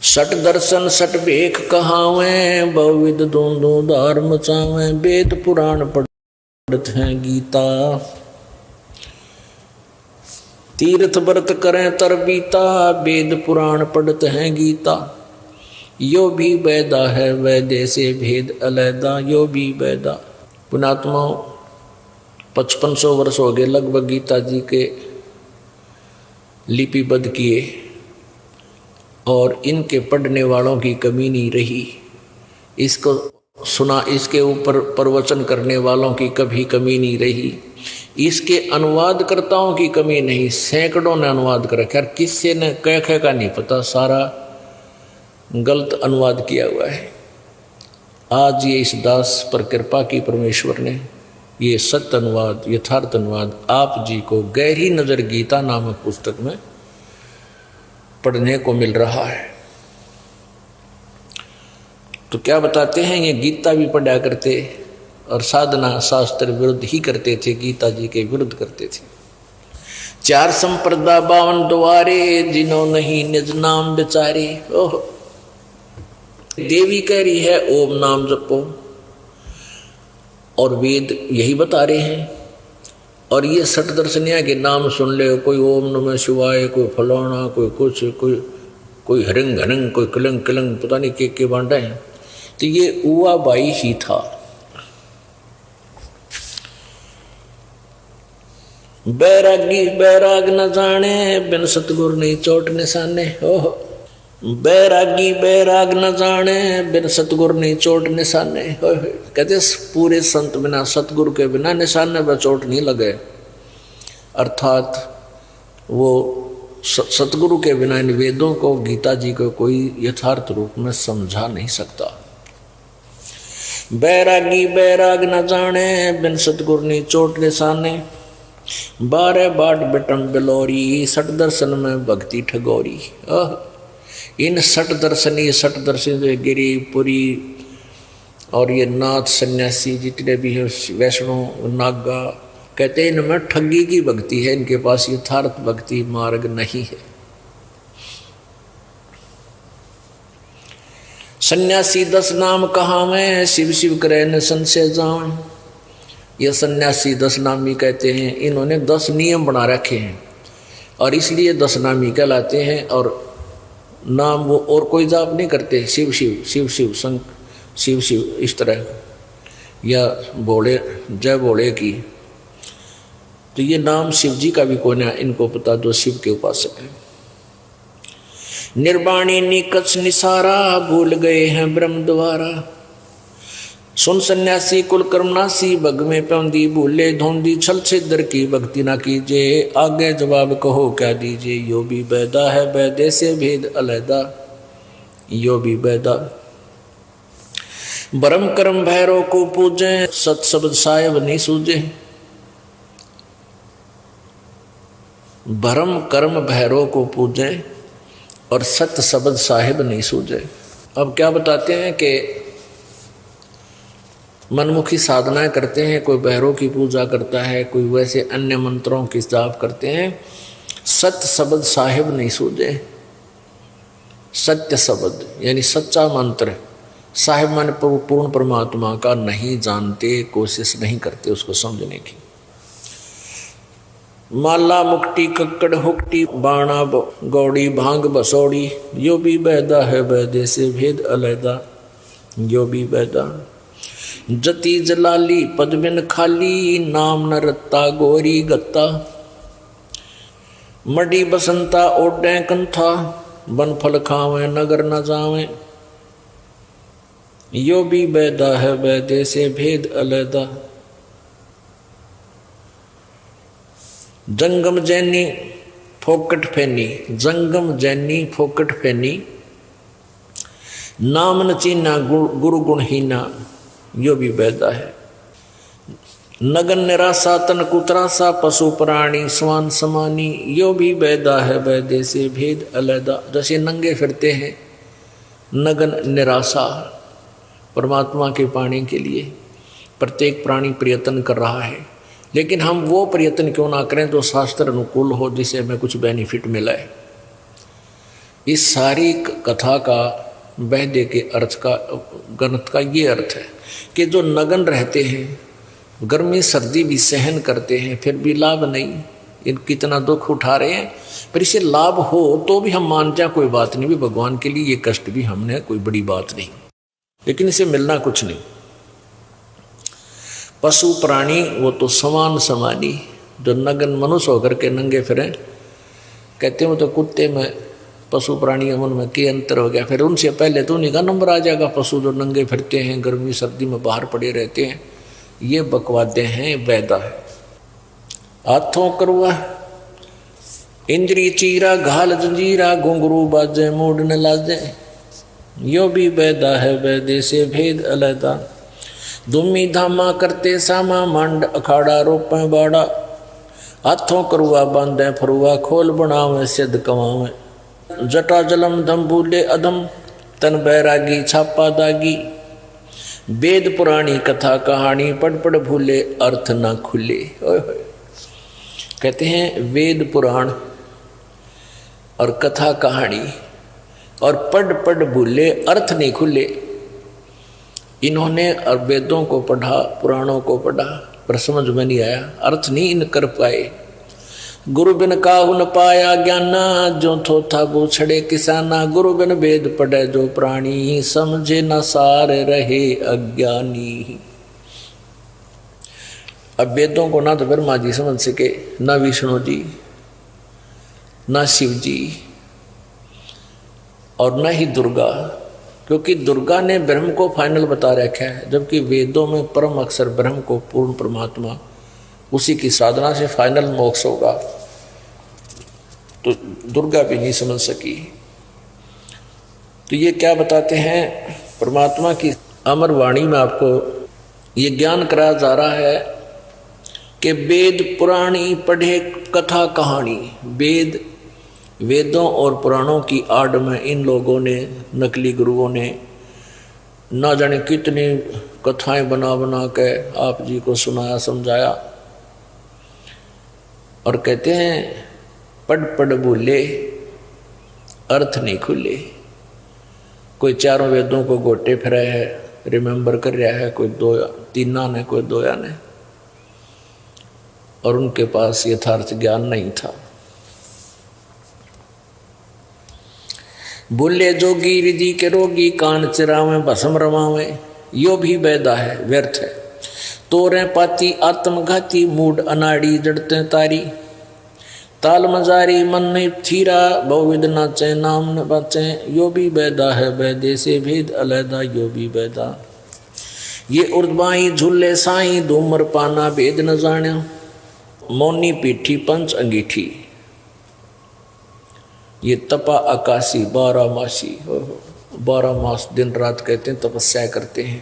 सट दर्शन सट भेख कहावे, बहुविध दोनों धार मचावे। वेद पुराण पढ़त हैं गीता, तीर्थ व्रत करें तर बीता। वेद पुराण पढ़त हैं गीता, यो भी वैदा है वैदे से भेद अलैदा। यो भी वैदा। पुणात्मा 5500 वर्ष हो गए लगभग गीता जी के लिपिबद्ध किए, और इनके पढ़ने वालों की कमी नहीं रही। इसको सुना, इसके ऊपर प्रवचन करने वालों की कभी कमी नहीं रही। इसके अनुवादकर्ताओं की कमी नहीं, सैकड़ों ने अनुवाद कर रखा। किससे ने कह का नहीं पता, सारा गलत अनुवाद किया हुआ है। आज ये इस दास पर कृपा की परमेश्वर ने ये सत्य अनुवाद, यथार्थ अनुवाद आप जी को गहरी नजर गीता नामक पुस्तक में पढ़ने को मिल रहा है। तो क्या बताते हैं, ये गीता भी पढ़ा करते और साधना शास्त्र विरुद्ध ही करते थे, गीता जी के विरुद्ध करते थे। 4 संप्रदा 52 द्वारे, जिन्हों नहीं निज नाम बेचारे। ओह, देवी कह रही है ओम नाम जपो, और वेद यही बता रहे हैं। और ये सठ दर्शनिया के नाम सुन ले, कोई ओम नमः शिवाय, कोई फलाना, कोई कुछ, कोई हरिंग हरिंग, कोई कलंग कलंग, पता नहीं के बांटा है। तो ये उआ बाई ही था। बैरागी बैराग न जाने, बिन सतगुर नहीं चोट निशाने। ओह, बैरागी बैराग न जाने, बिन सतगुर नहीं चोट निशाने। कहते पूरे संत बिना सतगुरु के बिना निशाने पर चोट नहीं लगे। अर्थात वो सतगुरु के बिना इन वेदों को, गीता जी को कोई यथार्थ रूप में समझा नहीं सकता। बैरागी बैराग न जाने, बिन सतगुर नहीं चोट निशाने। 12 बाट बिटम बिलोरी, सठ दर्शन में भक्ति ठगोरी। इन सठ दर्शनी गिरी पुरी और ये नाथ सन्यासी जितने भी हैं, वैष्णव नागा, कहते हैं इनमें ठगी की भक्ति है, इनके पास यथार्थ भक्ति मार्ग नहीं है। सन्यासी 10 नाम कहाँ में, शिव शिव करे न संशय जाऊं। ये सन्यासी 10 नामी कहते हैं, इन्होंने 10 नियम बना रखे हैं और इसलिए 10 नामी कहलाते हैं। और नाम वो और कोई जाप नहीं करते, शिव शिव शिव शिव संग शिव शिव इस तरह, या भोले जय भोले की। तो ये नाम शिव जी का भी कौन है, इनको पता जो शिव के उपासक है। निर्वाणी निकच निसारा, भूल गए हैं ब्रह्म द्वारा। सुन सन्यासी कुल कर्मनासी, बग में पौंदी भूले धोंदी। छल छिद्र की भक्ति ना कीजिए, आगे जवाब कहो क्या दीजिए। यो भी बैदा है बैदे से भेद अलैदा। यो भी बैदा। भरम कर्म भैरव को पूजे, सत शब्द साहेब नहीं सूझे। भरम कर्म भैरव को पूजे और सत्य शब्द साहिब नहीं सूझे। अब क्या बताते हैं कि मनमुखी साधनाएं करते हैं, कोई भैरव की पूजा करता है, कोई वैसे अन्य मंत्रों की जाप करते हैं, सत्य शब्द साहिब नहीं सूझे। सत्य शब्द यानी सच्चा मंत्र, साहिब माने पूर्ण परमात्मा का नहीं जानते, कोशिश नहीं करते उसको समझने की। माला मुक्ति कक्कड़ हुक्ति, बाणा गौड़ी भांग बसौड़ी। यो भी बैदा है बैदे से भेद अलैदा। यो भी बैदा। जति जलाली पद बिन खाली, नाम न रत्ता गोरी गत्ता। मडी बसंता ओढ़े कंथा, बन फल खावे नगर न जावे। यो भी बैदा है बैदे से भेद अलैदा। जंगम जैनी फोकट फैनी, जंगम जैनी फोकट फैनी। नाम न चीना गुरु गुणहीना। यो भी बैदा है। नगन निराशा तन कुतरासा, पशु प्राणी स्वान समानी। यो भी बैदा है बैदे से भेद अलैदा। जैसे नंगे फिरते हैं, नगन निराशा, परमात्मा के पाने के लिए प्रत्येक प्राणी प्रयत्न कर रहा है, लेकिन हम वो प्रयत्न क्यों ना करें जो शास्त्र अनुकूल हो, जिसे हमें कुछ बेनिफिट मिला है। इस सारी कथा का वैद्य के अर्थ का ग्रंथ का ये अर्थ है कि जो नग्न रहते हैं, गर्मी सर्दी भी सहन करते हैं, फिर भी लाभ नहीं, इन कितना दुख उठा रहे हैं, पर इसे लाभ हो तो भी हम मान जाए कोई बात नहीं, भी भगवान के लिए ये कष्ट भी हमने कोई बड़ी बात नहीं, लेकिन इसे मिलना कुछ नहीं। पशु प्राणी वो तो समान समानी, जो नग्न मनुष्य होकर के नंगे फिरे, कहते हैं वो तो कुत्ते में पशु प्राणी अमन में क्या अंतर हो गया, फिर उनसे पहले तो उन्हीं का नंबर आ जाएगा। पशु जो नंगे फिरते हैं, गर्मी सर्दी में बाहर पड़े रहते हैं, ये बकवादे हैं, वैदा है। हाथों करवा इंद्री चीरा घाल जंजीरा, घुंघरू बाजे मूड न लाजे, यो भी वैदा है वैदे से भेद अलैदा। दुमी धामा करते सामा, मांड अखाड़ा रोपे बाड़ा, हाथों करुआ बांधे फरुआ, खोल बनावे सिद्ध कमावे। जटा जलम धम भूले अधम, तन बैरागी छापा दागी, वेद पुराणी कथा कहानी, पढ़ पढ़ भूले अर्थ ना खुले। कहते हैं वेद पुराण और कथा कहानी और पढ़ पढ़ भूले अर्थ नहीं खुले। इन्होंने वेदों को पढ़ा, पुराणों को पढ़ा, पर समझ में नहीं आया, अर्थ नहीं इन कर पाए। गुरु बिन काहु न पाया ज्ञाना, जो थो था वो छड़े किसाना। गुरु बिन वेद पढ़े जो प्राणी, समझे न सार रहे अज्ञानी। अब वेदों को ना तो ब्रह्मा जी समझ सके, ना विष्णु जी, ना शिव जी, और न ही दुर्गा, क्योंकि दुर्गा ने ब्रह्म को फाइनल बता रखा है, जबकि वेदों में परम अक्षर ब्रह्म को, पूर्ण परमात्मा, उसी की साधना से फाइनल मोक्ष होगा, तो दुर्गा भी नहीं समझ सकी। तो ये क्या बताते हैं, परमात्मा की अमर वाणी में आपको ये ज्ञान कराया जा रहा है कि वेद पुराणी पढ़े कथा कहानी। वेदों और पुराणों की आड़ में इन लोगों ने, नकली गुरुओं ने, ना जाने कितनी कथाएं बना बना के आप जी को सुनाया समझाया, और कहते हैं पढ़ पढ़ भूले अर्थ नहीं खुले। कोई चारों वेदों को गोटे फिरा है, रिमेंबर कर रहा है, कोई दो तीना ने, कोई दोया ने, और उनके पास यथार्थ ज्ञान नहीं था। भूले जोगी रिधि के रोगी, कान चिरावे भस्म रमावे, यो भी वैदा है व्यर्थ है। तोरे पाती आत्मघाती, मूड अनाड़ी जड़ते तारी, ताल मजारी मन नहीं थीरा, बहुविध नाचे नाम न बाचे, यो भी वैदा है वैदे से भेद अलैदा, यो भी वैदा। ये उर्दबाई झूले साई, धूमर पाना भेद न जाण्या, मौनी पीठी पंच अंगीठी, ये तपा आकाशी 12 मासी, 12 मास दिन रात कहते हैं तपस्या करते हैं,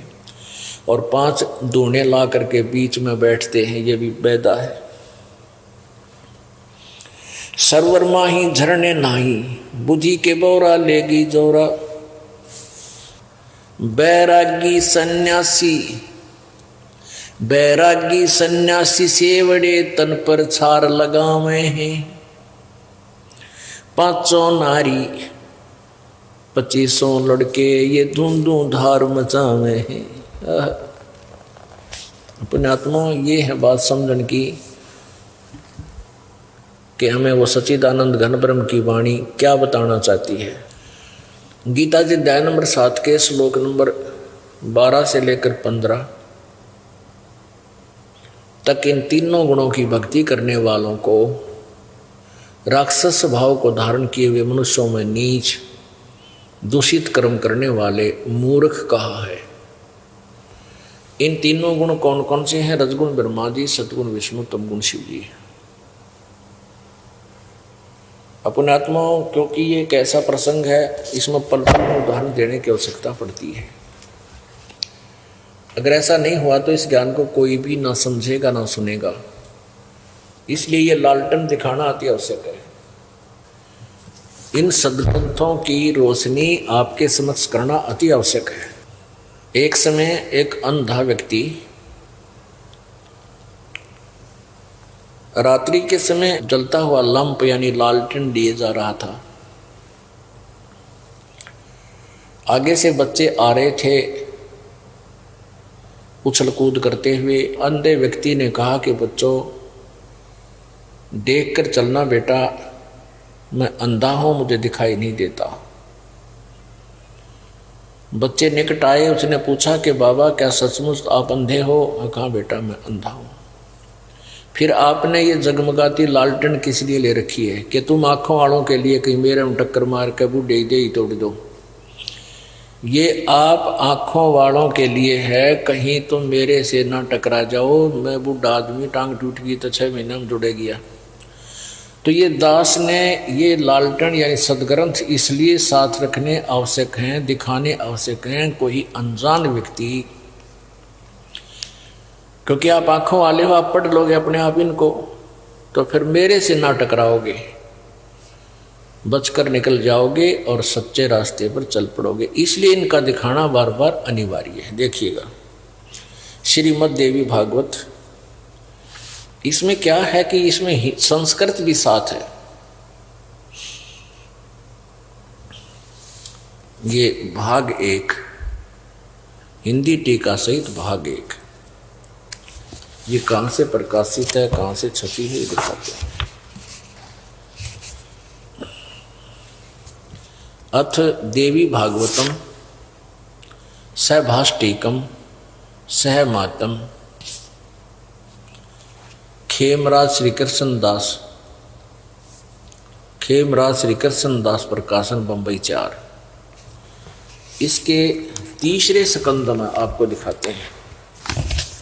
और 5 दूने ला करके बीच में बैठते हैं, ये भी वैदा है। सरवर माही झरने नाही, बुद्धि के बोरा लेगी जोरा, बैरागी सन्यासी सेवड़े तन पर छार लगावे हैं। 500 नारी 2500 लड़के, ये धूम धार मचावे हैं। अपने आत्मा ये है बात समझन की कि हमें वो सच्चिदानंद घन ब्रह्म की वाणी क्या बताना चाहती है। गीता जी अध्याय नंबर 7 के श्लोक नंबर 12 से लेकर 15 तक इन तीनों गुणों की भक्ति करने वालों को, राक्षस भाव को धारण किए हुए मनुष्यों में नीच दूषित कर्म करने वाले मूर्ख कहा है। इन तीनों गुण कौन कौन से हैं? रजगुण ब्रह्मा जी, सतगुण विष्णु, तमगुण शिव जी। अपने आत्माओं, क्योंकि ये एक ऐसा प्रसंग है, इसमें पल पल में उदाहरण देने की आवश्यकता पड़ती है। अगर ऐसा नहीं हुआ तो इस ज्ञान को कोई भी ना समझेगा ना सुनेगा, इसलिए ये लालटन दिखाना अति आवश्यक है। इन सदग्रंथों की रोशनी आपके समक्ष करना अति आवश्यक है। एक समय एक अंधा व्यक्ति रात्रि के समय जलता हुआ लंप यानी लालटेन लिए जा रहा था। आगे से बच्चे आ रहे थे उछल कूद करते हुए। अंधे व्यक्ति ने कहा कि बच्चों देख कर चलना बेटा, मैं अंधा हूं, मुझे दिखाई नहीं देता। बच्चे निकट आए, उसने पूछा कि बाबा क्या सचमुच आप अंधे हो? कहा बेटा मैं अंधा हूं। फिर आपने ये जगमगाती लालटेन किस लिए ले रखी है? कि तुम आंखों वालों के लिए कहीं मेरे में टक्कर मार के बूढ़े दे ही तोड़ दो। ये आप आंखों वालों के लिए है, कहीं तुम मेरे से ना टकरा जाओ। मैं बूढ़ा आदमी, टांग टूट गई तो 6 महीने में जुड़े गया। तो ये दास ने ये लालटेन यानी सदग्रंथ इसलिए साथ रखने आवश्यक हैं, दिखाने आवश्यक हैं कोई अनजान व्यक्ति, क्योंकि आप आंखों वाले हो, आप पढ़ लोगे अपने आप इनको तो फिर मेरे से ना टकराओगे, बचकर निकल जाओगे और सच्चे रास्ते पर चल पड़ोगे। इसलिए इनका दिखाना बार बार अनिवार्य है। देखिएगा श्रीमद् देवी भागवत, इसमें क्या है कि इसमें संस्कृत भी साथ है। ये भाग 1 हिंदी टीका सहित भाग 1, ये कहां से प्रकाशित है, कहां से छपी है, ये दिखाते हैं। अथ देवी भागवतम सहभाष्टिकम सहमातम खेमराज श्री कृष्ण दास प्रकाशन बंबई 4। इसके तीसरे स्कंद में आपको दिखाते हैं।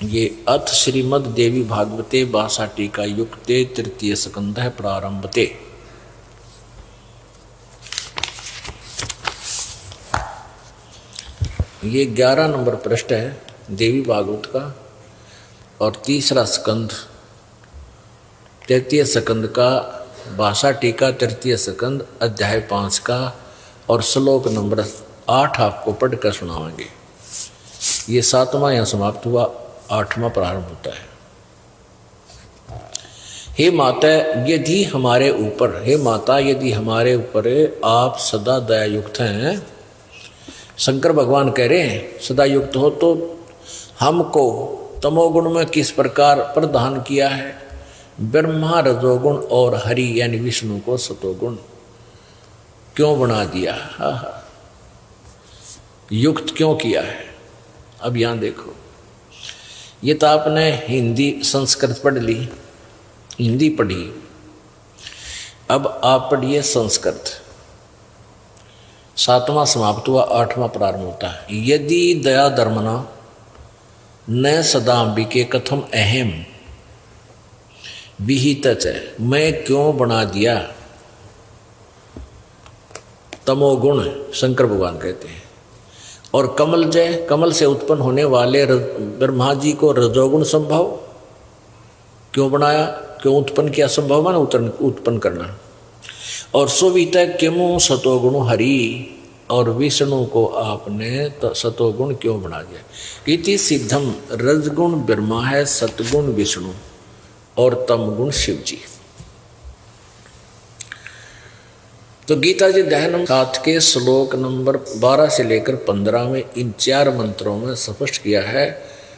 ये अथ श्रीमद् देवी भागवते भाषा टीका युक्ते तृतीय स्कंद है प्रारंभते। ये 11 नंबर पृष्ठ है देवी भागवत का और तीसरा स्कंद तृतीय स्कंद का, भाषा टीका तृतीय स्कंद अध्याय 5 का और श्लोक नंबर 8 आपको पढ़कर सुनाएंगे। ये 7वां यहाँ समाप्त हुआ, 8वां प्रारंभ होता है। हे माता यदि हमारे ऊपर, हे माता यदि हमारे ऊपर आप सदा दया युक्त हैं, शंकर भगवान कह रहे हैं सदा युक्त हो, तो हमको तमोगुण में किस प्रकार प्रदान किया है? ब्रह्मा रजोगुण और हरि यानी विष्णु को सतोगुण क्यों बना दिया? युक्त क्यों किया है? अब यहां देखो, ये तो आपने हिंदी संस्कृत पढ़ ली, हिंदी पढ़ी, अब आप पढ़िए संस्कृत। 7वां समाप्त हुआ, 8वां प्रारंभ होता है। यदि दया धर्मना न सदाम्बिके कथम अहम विहित है, मैं क्यों बना दिया तमोगुण, शंकर भगवान कहते हैं। और कमल जय, कमल से उत्पन्न होने वाले ब्रह्मा जी को रजोगुण संभव क्यों बनाया, क्यों उत्पन्न किया? संभव माना उत्पन्न करना। और सुवित किमु सतोगुण हरि, और विष्णु को आपने सतोगुण क्यों बना दिया? इति सिद्धम, रजगुण ब्रह्मा है, सतगुण विष्णु और तमगुण शिव जी। तो गीता जी अध्याय नंबर 7 के श्लोक नंबर 12 से लेकर 15 में इन 4 मंत्रों में स्पष्ट किया है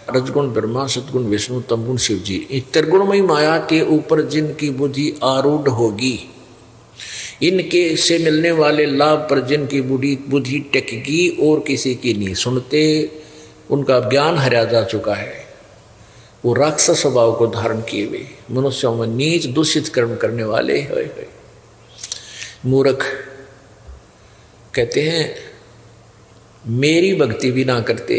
रजगुण ब्रह्मा, सतगुण विष्णु, तमगुण शिव जी। इस त्रिगुणमयी माया के ऊपर जिनकी बुद्धि आरूढ़ होगी, इनके से मिलने वाले लाभ पर जिनकी बुद्धि टेकेगी और किसी की नहीं सुनते, उनका ज्ञान हरा जा चुका है, वो राक्षस स्वभाव को धारण किए हुए मनुष्यों में नीच दूषित कर्म करने वाले है। मूर्ख कहते हैं मेरी भक्ति भी ना करते,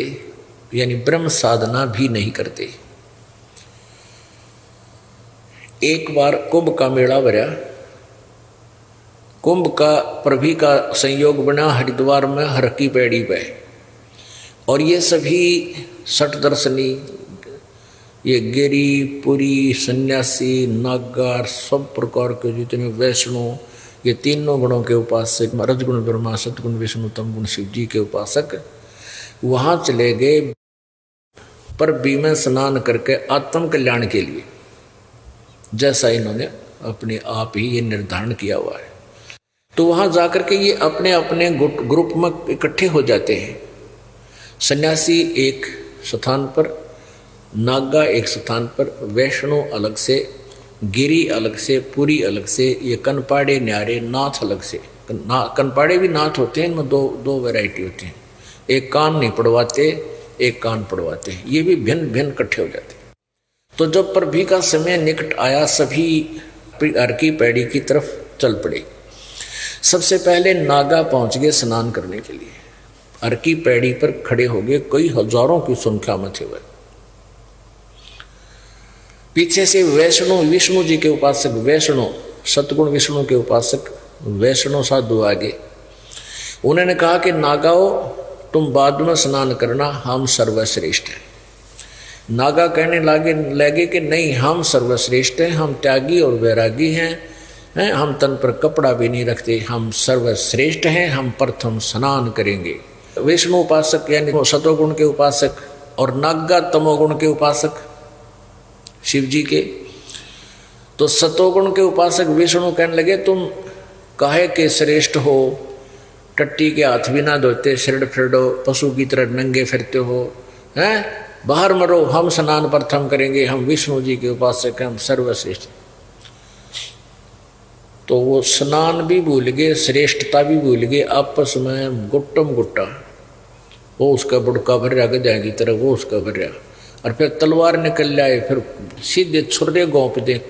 यानी ब्रह्म साधना भी नहीं करते। एक बार कुंभ का मेला भरा, कुंभ का प्रभि का संयोग बना हरिद्वार में हर की पैड़ी पे, और ये सभी सठ दर्शनी, ये गिरी पुरी सन्यासी नागार सब प्रकार के जितने वैष्णव, ये तीनों गुणों के उपासक, रजगुण ब्रह्मा, सतगुण विष्णु, तमगुण शिव जी के उपासक वहां चले गए पर बीमे स्नान करके आत्म कल्याण के लिए, जैसा इन्होंने अपने आप ही ये निर्धारण किया हुआ है। तो वहां जाकर के ये अपने अपने ग्रुप में इकट्ठे हो जाते हैं। सन्यासी एक स्थान पर, नागा एक स्थान पर, वैष्णो अलग से, गिरी अलग से, पुरी अलग से, ये कनपाड़े न्यारे नाथ अलग से। कनपाड़े भी नाथ होते हैं, इनमें दो वैरायटी होती हैं, एक कान नहीं पड़वाते, एक कान पड़वाते हैं, ये भी भिन्न भिन्न इकट्ठे हो जाते हैं। तो जब प्रभु का समय निकट आया, सभी अर्की पैड़ी की तरफ चल पड़े। सबसे पहले नागा पहुंच गए स्नान करने के लिए, अर्की पैड़ी पर खड़े हो गए, कई हजारों की संख्या में थे वह। पीछे से वैष्णो, विष्णु जी के उपासक वैष्णो, सतगुण विष्णु के उपासक वैष्णो साधु आगे। उन्होंने कहा कि नागाओ तुम बाद में स्नान करना, हम सर्वश्रेष्ठ हैं। नागा कहने लगे कि नहीं, हम सर्वश्रेष्ठ हैं, हम त्यागी और वैरागी हैं, हम तन पर कपड़ा भी नहीं रखते, हम सर्वश्रेष्ठ हैं, हम प्रथम स्नान करेंगे। विष्णु उपासक यानी सतोगुण के उपासक और नागा तमोगुण के उपासक शिव जी के। तो सतोगुण के उपासक विष्णु कहने लगे तुम काहे के श्रेष्ठ हो, टट्टी के हाथ भी ना धोते, शरण फिरडो, पशु की तरह नंगे फिरते हो, हैं, बाहर मरो, हम स्नान प्रथम करेंगे, हम विष्णु जी के उपासक हैं, हम सर्वश्रेष्ठ। तो वो स्नान भी भूल गए, श्रेष्ठता भी भूल गए, आपस में गुट्टम गुट्टा, वो उसका बुड़का भर रहा गधा की तरह, वो उसका भर रहा, और फिर तलवार निकल आए, फिर सीधे छुर्रे गोंप दे,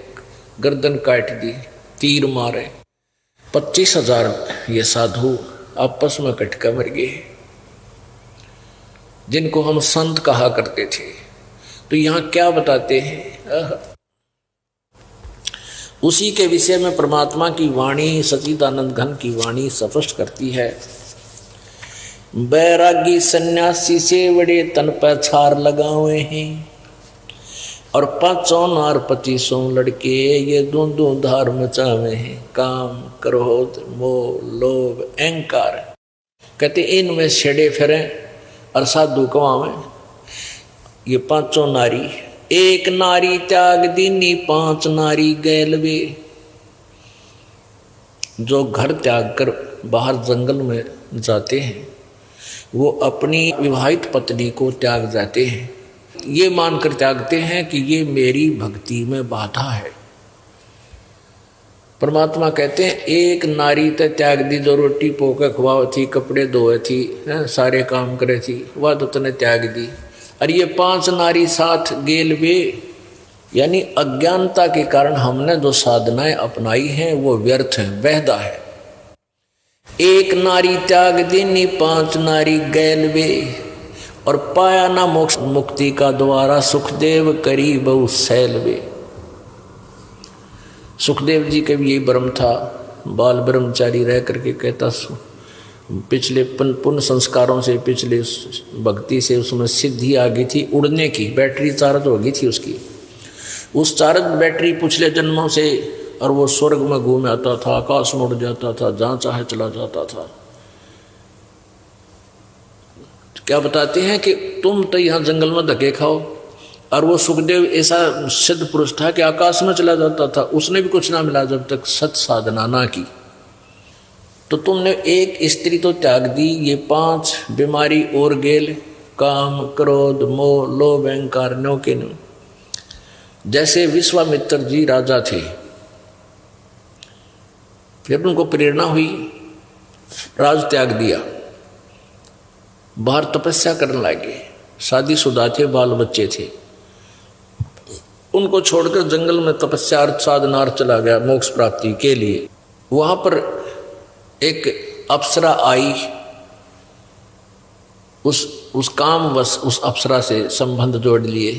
गर्दन काट दी, तीर मारे। 25,000 ये साधु आपस में कटका मर गए, जिनको हम संत कहा करते थे। तो यहाँ क्या बताते हैं, उसी के विषय में परमात्मा की वाणी, सच्चिदानंद घन की वाणी स्पष्ट करती है। बैरागी सन्यासी से बड़े तन पर छार लगावे हैं, और 5 नार 25 लड़के ये दो धार मचावे हैं, काम क्रोध मोह लोभ अहंकार। कहते इनमें छेड़े फिरे और साधु कवावे। ये 5 नारी, एक नारी त्याग दीनी 5 नारी गैलवे। जो घर त्याग कर बाहर जंगल में जाते हैं, वो अपनी विवाहित पत्नी को त्याग जाते हैं, ये मानकर त्यागते हैं कि ये मेरी भक्ति में बाधा है। परमात्मा कहते हैं एक नारी ते त्याग दी, जो रोटी पोके खुआव थी, कपड़े धोए थी, सारे काम करे थी, वह तो तने त्याग दी। और ये 5 नारी साथ गेल वे, यानी अज्ञानता के कारण हमने जो साधनाएं अपनाई हैं वो व्यर्थ है, वहदा है। एक नारी त्याग दीनी 5 नारी गैल वे, और पाया ना मोक्ष मुक्ति का द्वारा, सुखदेव करी बहु सैलवे। सुखदेव जी के भी यही भ्रम था, बाल ब्रह्मचारी रह करके कहता पिछले पुण्य संस्कारों से, पिछले भक्ति से उसमें सिद्धि आ गई थी, उड़ने की बैटरी चार्ज हो गई थी उसकी। उस चार्ज बैटरी पिछले जन्मों से, और वो स्वर्ग में घूम आता था, आकाश में उड़ जाता था, जहाँ चाहे चला जाता था। क्या बताते हैं कि तुम तो यहाँ जंगल में धक्के खाओ, और वो सुखदेव ऐसा सिद्ध पुरुष था कि आकाश में चला जाता था, उसने भी कुछ ना मिला जब तक सत साधना ना की। तो तुमने एक स्त्री तो त्याग दी, ये 5 बीमारी और गेल, काम क्रोध मोह लोभ अहंकार नो के नो। जैसे विश्वामित्र जी राजा थे, फिर उनको प्रेरणा हुई, राज त्याग दिया, बाहर तपस्या करने लगे, शादीशुदा थे, बाल बच्चे थे, उनको छोड़कर जंगल में तपस्या साधनार्थ चला गया मोक्ष प्राप्ति के लिए। वहां पर एक अप्सरा आई, उस कामवश उस अप्सरा से संबंध जोड़ लिए।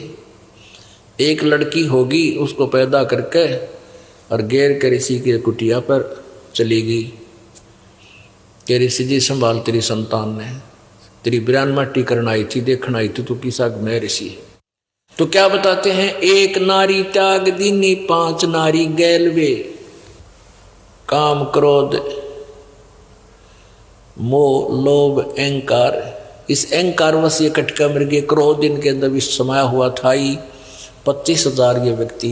एक लड़की होगी, उसको पैदा करके और गैर के ऋषि की कुटिया पर चली गई कि ऋषि जी संभाल, तेरी संतान ने तेरी बिरान माटी करना आई थी, देखना आई थी, तो किसा मैं ऋषि है। तो क्या बताते हैं, एक नारी त्याग दीनी 5 नारी गैलवे, काम क्रोध मोह लोभ अहंकार। इस अहंकार वश ये कटका मर गए, क्रोध इनके अंदर भी समाया हुआ था ही। 25,000 ये व्यक्ति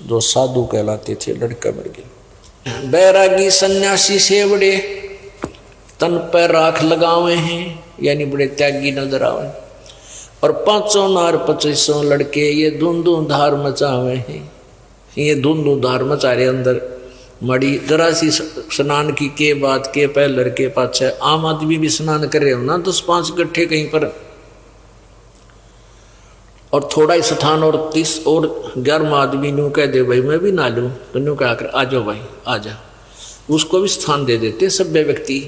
जो साधु कहलाते थे लड़का मर गए। बैरागी सन्यासी से बड़े तन पर राख लगावे हैं, यानी बड़े त्यागी नजर आवे। और 500 नार 2500 लड़के ये धुंधु धार मचावे हैं। ये धुंधु धार मचा रहे अंदर मड़ी जरा सी स्नान की के बात के पहलर के पाछे आम आदमी भी स्नान कर रहे हो ना 10-5 इकट्ठे कहीं पर, और थोड़ा ही स्थान और 30 और 11 आदमी न्यू कह दे भाई मैं भी ना लूँ, तो न्यू कहा कर आ जाओ भाई आ जा, उसको भी स्थान दे देते सभ्य व्यक्ति।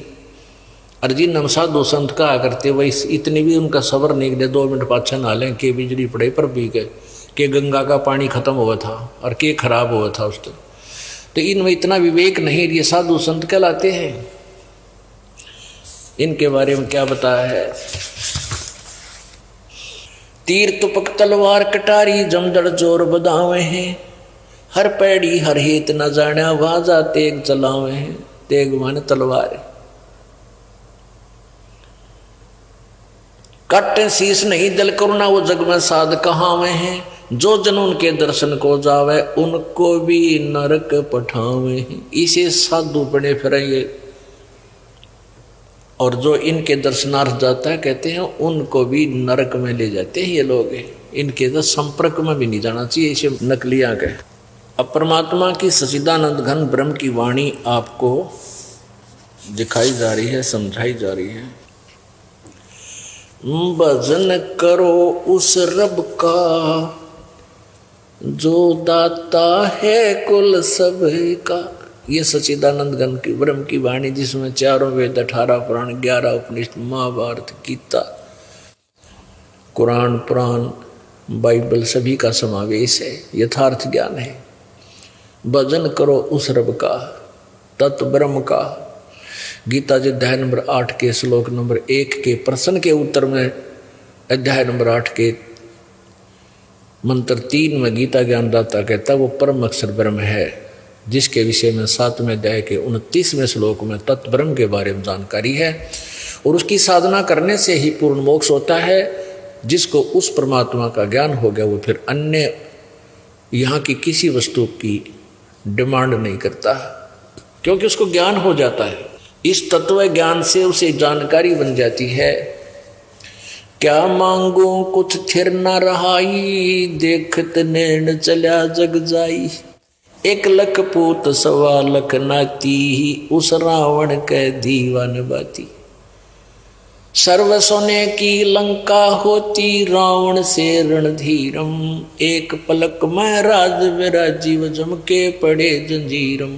अर्जी नमसाधु संत कहा करते भाई इतनी भी उनका सबर नहीं दे 2 मिनट पाछा ना लें के बिजली पड़े पर भी के गंगा का पानी खत्म हुआ था और के खराब हुआ था उस तो इनमें इतना विवेक नहीं, ये साधु संत कहलाते हैं। इनके बारे में क्या बताया है, तीर तुपक तलवार कटारी जमदड़ जोर बदावे हैं, हर पैड़ी हर हित न जाना वाजा तेग चलावे हैं। तेग माने तलवार, काटे शीश नहीं दल करुणा वो जग में साध कहावे हैं, जो जन उनके दर्शन को जावे उनको भी नरक पठावे हैं। इसे साधु पड़े फिरेंगे, और जो इनके दर्शनार्थ जाता है कहते हैं उनको भी नरक में ले जाते हैं ये लोग। इनके तो संपर्क में भी नहीं जाना चाहिए, इसे नकलियां कहे। अब परमात्मा की सच्चिदानंद घन ब्रह्म की वाणी आपको दिखाई जा रही है, समझाई जा रही है। भजन करो उस रब का जो दाता है कुल सब का। ये सच्चिदानंद घन की ब्रह्म की वाणी जिसमें 4 वेद 18 पुराण 11 उपनिषद महाभारत गीता कुरान पुराण बाइबल सभी का समावेश है, यथार्थ ज्ञान है। भजन करो उस रब का तत् ब्रह्म का। गीता जी अध्याय नंबर 8 के श्लोक नंबर 1 के प्रश्न के उत्तर में अध्याय नंबर 8 के मंत्र 3 में गीता ज्ञानदाता कहता वो परम अक्षर ब्रह्म है, जिसके विषय में 7वें अध्याय के 29वें श्लोक में तत् ब्रह्म के बारे में जानकारी है। और उसकी साधना करने से ही पूर्ण मोक्ष होता है। जिसको उस परमात्मा का ज्ञान हो गया वो फिर अन्य यहाँ की किसी वस्तु की डिमांड नहीं करता, क्योंकि उसको ज्ञान हो जाता है। इस तत्व ज्ञान से उसे जानकारी बन जाती है। क्या मांगो कुछ थिर न रहाई, देखत नैन चल्या जग जाई। 1 लख पूत 1.25 लाख नाती, उस रावण के दीवान बाती। सर्व सोने की लंका होती, रावण से रणधीरम। 1 पलक में राज विराजीव, जम के पड़े जंजीरम।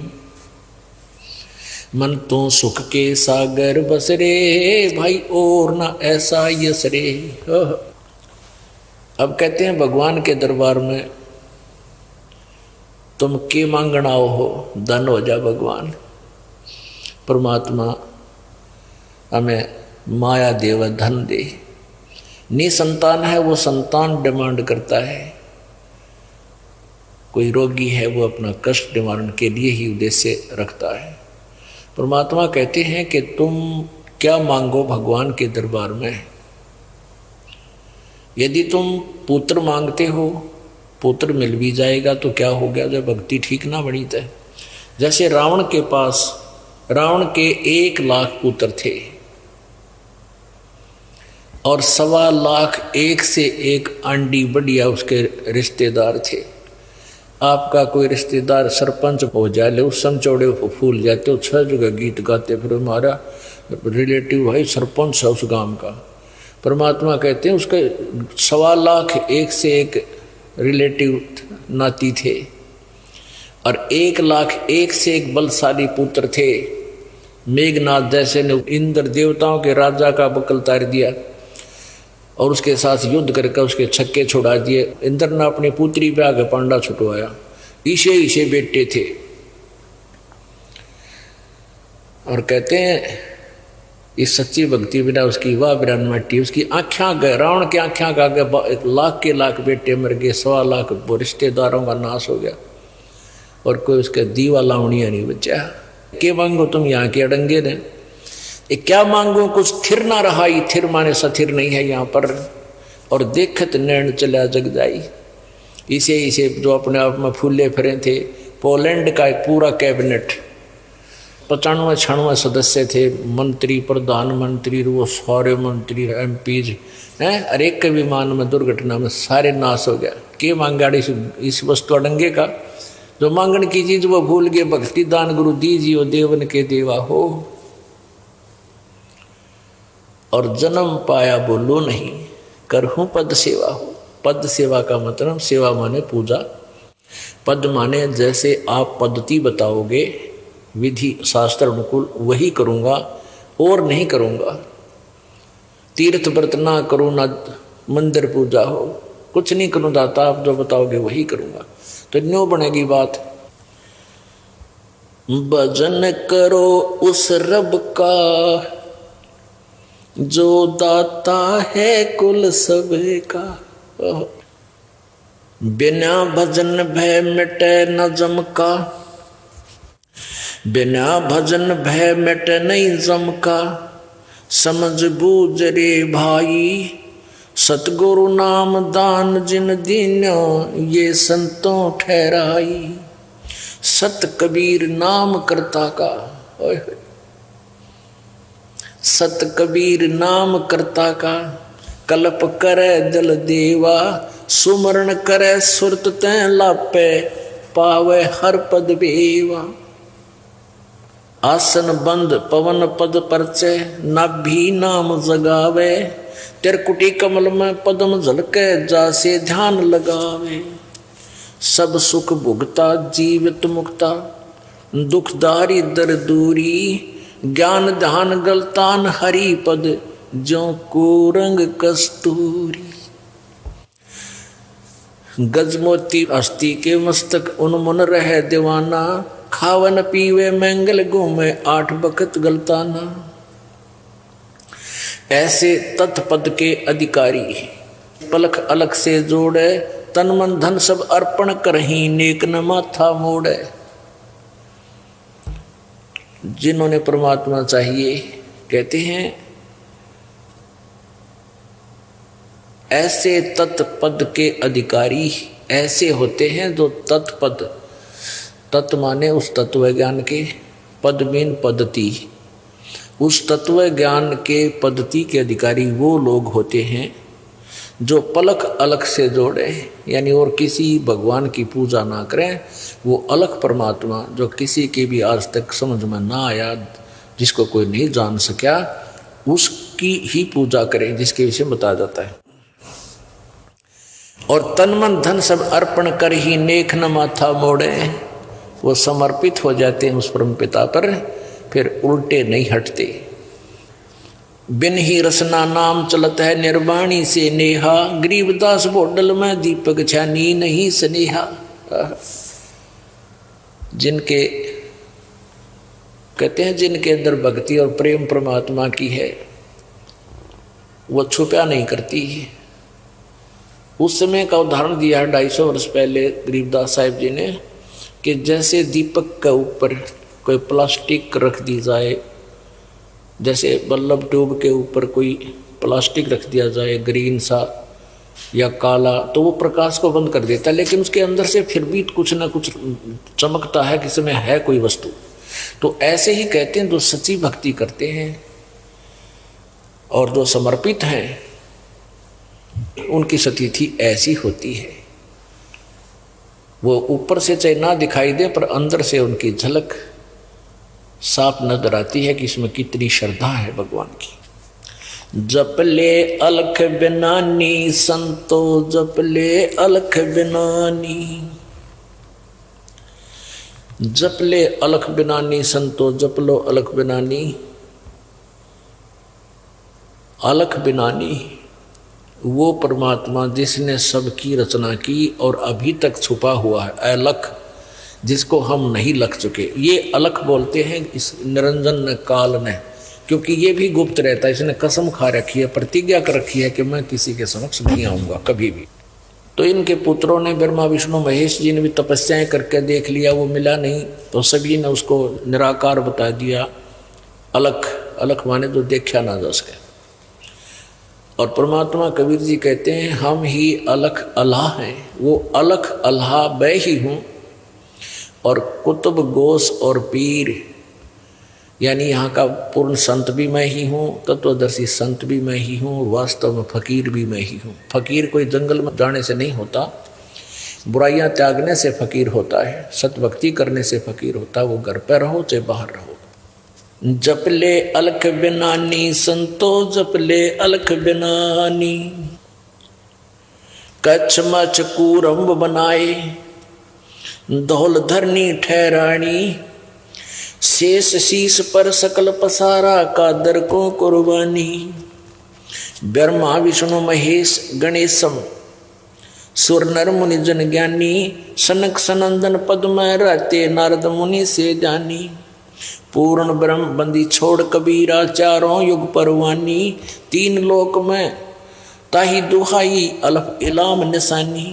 मन तो सुख के सागर बसरे, भाई और ना ऐसा यसरे। अब कहते हैं भगवान के दरबार में तुम के मांगना हो, धन हो जा भगवान। परमात्मा हमें माया देव धन दे। निसंतान है वो संतान डिमांड करता है। कोई रोगी है वो अपना कष्ट निवारण के लिए ही उद्देश्य रखता है। परमात्मा कहते हैं कि तुम क्या मांगो भगवान के दरबार में। यदि तुम पुत्र मांगते हो, पुत्र मिल भी जाएगा तो क्या हो गया जब भक्ति ठीक ना बनी तो। जैसे रावण के पास रावण के 1 लाख पुत्र थे और 1.25 लाख एक से एक आंडी बढ़िया उसके रिश्तेदार थे। आपका कोई रिश्तेदार सरपंच हो जाए, ले उस समचौड़े फूल जाते हो, 6 जगह गीत गाते, फिर हमारा रिलेटिव भाई सरपंच है उस गांव का। परमात्मा कहते हैं उसके 1.25 लाख एक से एक रिलेटिव नाती थे और 1 लाख एक से एक बलशाली पुत्र थे। मेघनाथ जैसे ने इंद्र देवताओं के राजा का बकल तार दिया और उसके साथ युद्ध करके उसके छक्के छुड़ा दिए। इंद्र ने अपनी पुत्री पे आगे पांडा छुटवाया। ईशे बेटे थे और कहते हैं इस सच्ची भक्ति बिना उसकी वाह बिरान मट्टी। उसकी आँखें गए, रावण की आँखें का गए, 1 लाख के लाख बेटे मर गए, 1.25 लाख रिश्तेदारों का नाश हो गया और कोई उसके दीवा लावणिया नहीं बचा। के मांगो तुम यहाँ के अड़ंगे ने, क्या मांगो कुछ थिर ना रहाई। थिर माने सथिर नहीं है यहाँ पर। और देखत नैन चला जग जाई। इसे जो अपने आप में फूले फिरे थे, पोलैंड का एक पूरा कैबिनेट 95 96 सदस्य थे, मंत्री, प्रधानमंत्री, वो सारे मंत्री, MP हैं, हर एक के विमान में दुर्घटना में सारे नाश हो गया। के मांगाड़ी इस वस्तु अडंगे का, जो मांगन की चीज वो भूल गए। भक्ति दान गुरु दीजियो, देवन के देवा हो। और जन्म पाया बोलो नहीं, करहूं पद सेवा हो। पद सेवा का मतलब, सेवा माने पूजा, पद माने जैसे आप पद्धति बताओगे विधि शास्त्र अनुकूल वही करूँगा और नहीं करूँगा। तीर्थ व्रत ना करूँ, ना मंदिर पूजा हो, कुछ नहीं करूँ दाता, आप जो बताओगे वही करूँगा। तो न्यों बनेगी बात। भजन करो उस रब का जो दाता है कुल सबका। बिना भजन भय मिटे न जम का, बिना भजन भय मिटे नहीं जम का। समझ बूझ रे भाई, सतगुरु नाम दान जिन दीन्यो, ये संतों ठहराई। सत कबीर नाम करता का, सत कबीर नाम करता का। कल्प करे दल देवा, सुमरण करे सुरत तैं लापे, पावे हर पद बेवा। आसन बंद पवन पद परचे, नाभि नाम जगावे। तिरकुटी कमल में पद्म झलके, जासे ध्यान लगावे। सब सुख भुगता जीवित मुक्ता, दुखदारी दर दूरी। ज्ञान ध्यान गलतान हरि पद, जो को रंग कस्तूरी। गजमोती अस्थि के मस्तक, उन्मुन रहे दीवाना। खावन पीवे मंगल घूमे, 8 बखत गलताना। ऐसे तत्पद के अधिकारी, पलक अलग से जोड़े। तन मन धन सब अर्पण करही, नेक न माथा मोड़े। जिन्होंने परमात्मा चाहिए, कहते हैं ऐसे तत्पद के अधिकारी ऐसे होते हैं जो तत्पद, तत्व माने उस तत्व ज्ञान के, पद मीन पद्धति, उस तत्व ज्ञान के पद्धति के अधिकारी वो लोग होते हैं जो पलक अलग से जोड़े, यानी और किसी भगवान की पूजा ना करें। वो अलग परमात्मा जो किसी की भी आज तक समझ में ना आया, जिसको कोई नहीं जान सका, उसकी ही पूजा करें, जिसके विषय में बताया जाता है। और तन मन धन सब अर्पण कर ही, नेक न माथा मोड़े। वो समर्पित हो जाते हैं उस परम पिता पर, फिर उल्टे नहीं हटते। बिन ही रसना नाम चलत है, निर्वाणी से नेहा। गरीबदास बोडल में दीपक छानी नहीं स्नेहा। जिनके कहते हैं जिनके अंदर भक्ति और प्रेम परमात्मा की है, वो छुपा नहीं करती। उस समय का उदाहरण दिया है 250 वर्ष पहले गरीबदास साहिब जी ने, कि जैसे दीपक के ऊपर कोई प्लास्टिक रख दी जाए, जैसे बल्लभ ट्यूब के ऊपर कोई प्लास्टिक रख दिया जाए ग्रीन सा या काला, तो वो प्रकाश को बंद कर देता है, लेकिन उसके अंदर से फिर भी कुछ ना कुछ चमकता है कि इसमें है कोई वस्तु। तो ऐसे ही कहते हैं जो सच्ची भक्ति करते हैं और जो समर्पित हैं, उनकी स्थिति ऐसी होती है। वो ऊपर से चाहे ना दिखाई दे, पर अंदर से उनकी झलक साफ नजर आती है कि इसमें कितनी श्रद्धा है भगवान की। जप ले अलख बिनानी संतो, जप ले अलख बिनानी। जप ले अलख बिनानी संतो, जप लो अलख बिनानी। अलख बिनानी वो परमात्मा जिसने सबकी रचना की और अभी तक छुपा हुआ है, अलख, जिसको हम नहीं लख चुके। ये अलख बोलते हैं इस निरंजन काल ने, क्योंकि ये भी गुप्त रहता है। इसने कसम खा रखी है, प्रतिज्ञा कर रखी है कि मैं किसी के समक्ष नहीं आऊँगा कभी भी। तो इनके पुत्रों ने, ब्रह्मा विष्णु महेश जी ने भी तपस्याएं करके देख लिया, वो मिला नहीं, तो सभी ने उसको निराकार बता दिया। अलख, अलख माने जो देखा ना जा सके। और परमात्मा कबीर जी कहते हैं हम ही अलख अल्लाह हैं। वो अलख अल्लाह मैं ही हूँ। और कुतुब गोस और पीर यानी यहाँ का पूर्ण संत भी मैं ही हूँ, तत्वदर्शी संत भी मैं ही हूँ, वास्तव में फकीर भी मैं ही हूँ। फकीर कोई जंगल में जाने से नहीं होता, बुराइयां त्यागने से फकीर होता है, सतभक्ति करने से फकीर होता है। वो घर पे रहो चाहे बाहर रहो। जप ले अलख बिनानी संतो, जप ले अलख बिनानी, कच्छ मच कूरम्ब बनाए, धौल धरनी ठहरानी, शेष शीस पर सकल पसारा, कादर को कुर्बानी। ब्रह्मा विष्णु महेश गणेशम, सुर नर मुनि जन ज्ञानी, सनक सनंदन पद में रहते, नारद मुनि से जानी। पूर्ण ब्रह्म बंदी छोड़ कबीरा, चारों युग परवानी, तीन लोक में ताही दुहाई, अलफ इलाम निशानी।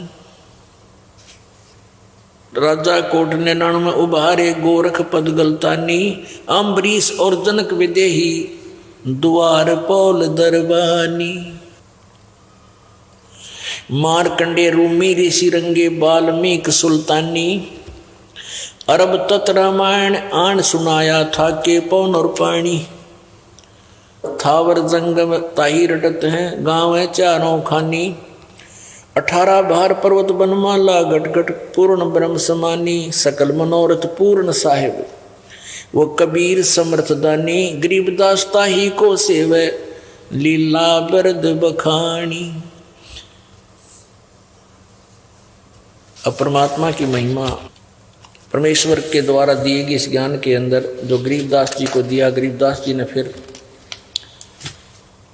राजा कोट ने नण में उभारे, गोरख पद गलतानी, अम्बरीश और जनक विदेही, द्वार पौल दरबानी। मारकंडे रूमी ऋषि रंगे, वाल्मीकि सुल्तानी, अरब तत् रामायण आन सुनाया था के पौन और पानी। थावर जंगम ताही रटत हैं, गाँव है चारों खानी, 18 भार पर्वत बनमाला, गटगट पूर्ण ब्रह्म समानी। सकल मनोरथ पूर्ण साहिब, वो कबीर समर्थ दानी, गरीबदास ताही को सेवे, लीला बरद बखानी। अब परमात्मा की महिमा परमेश्वर के द्वारा दिए गए इस ज्ञान के अंदर जो गरीबदास जी को दिया, गरीबदास जी ने फिर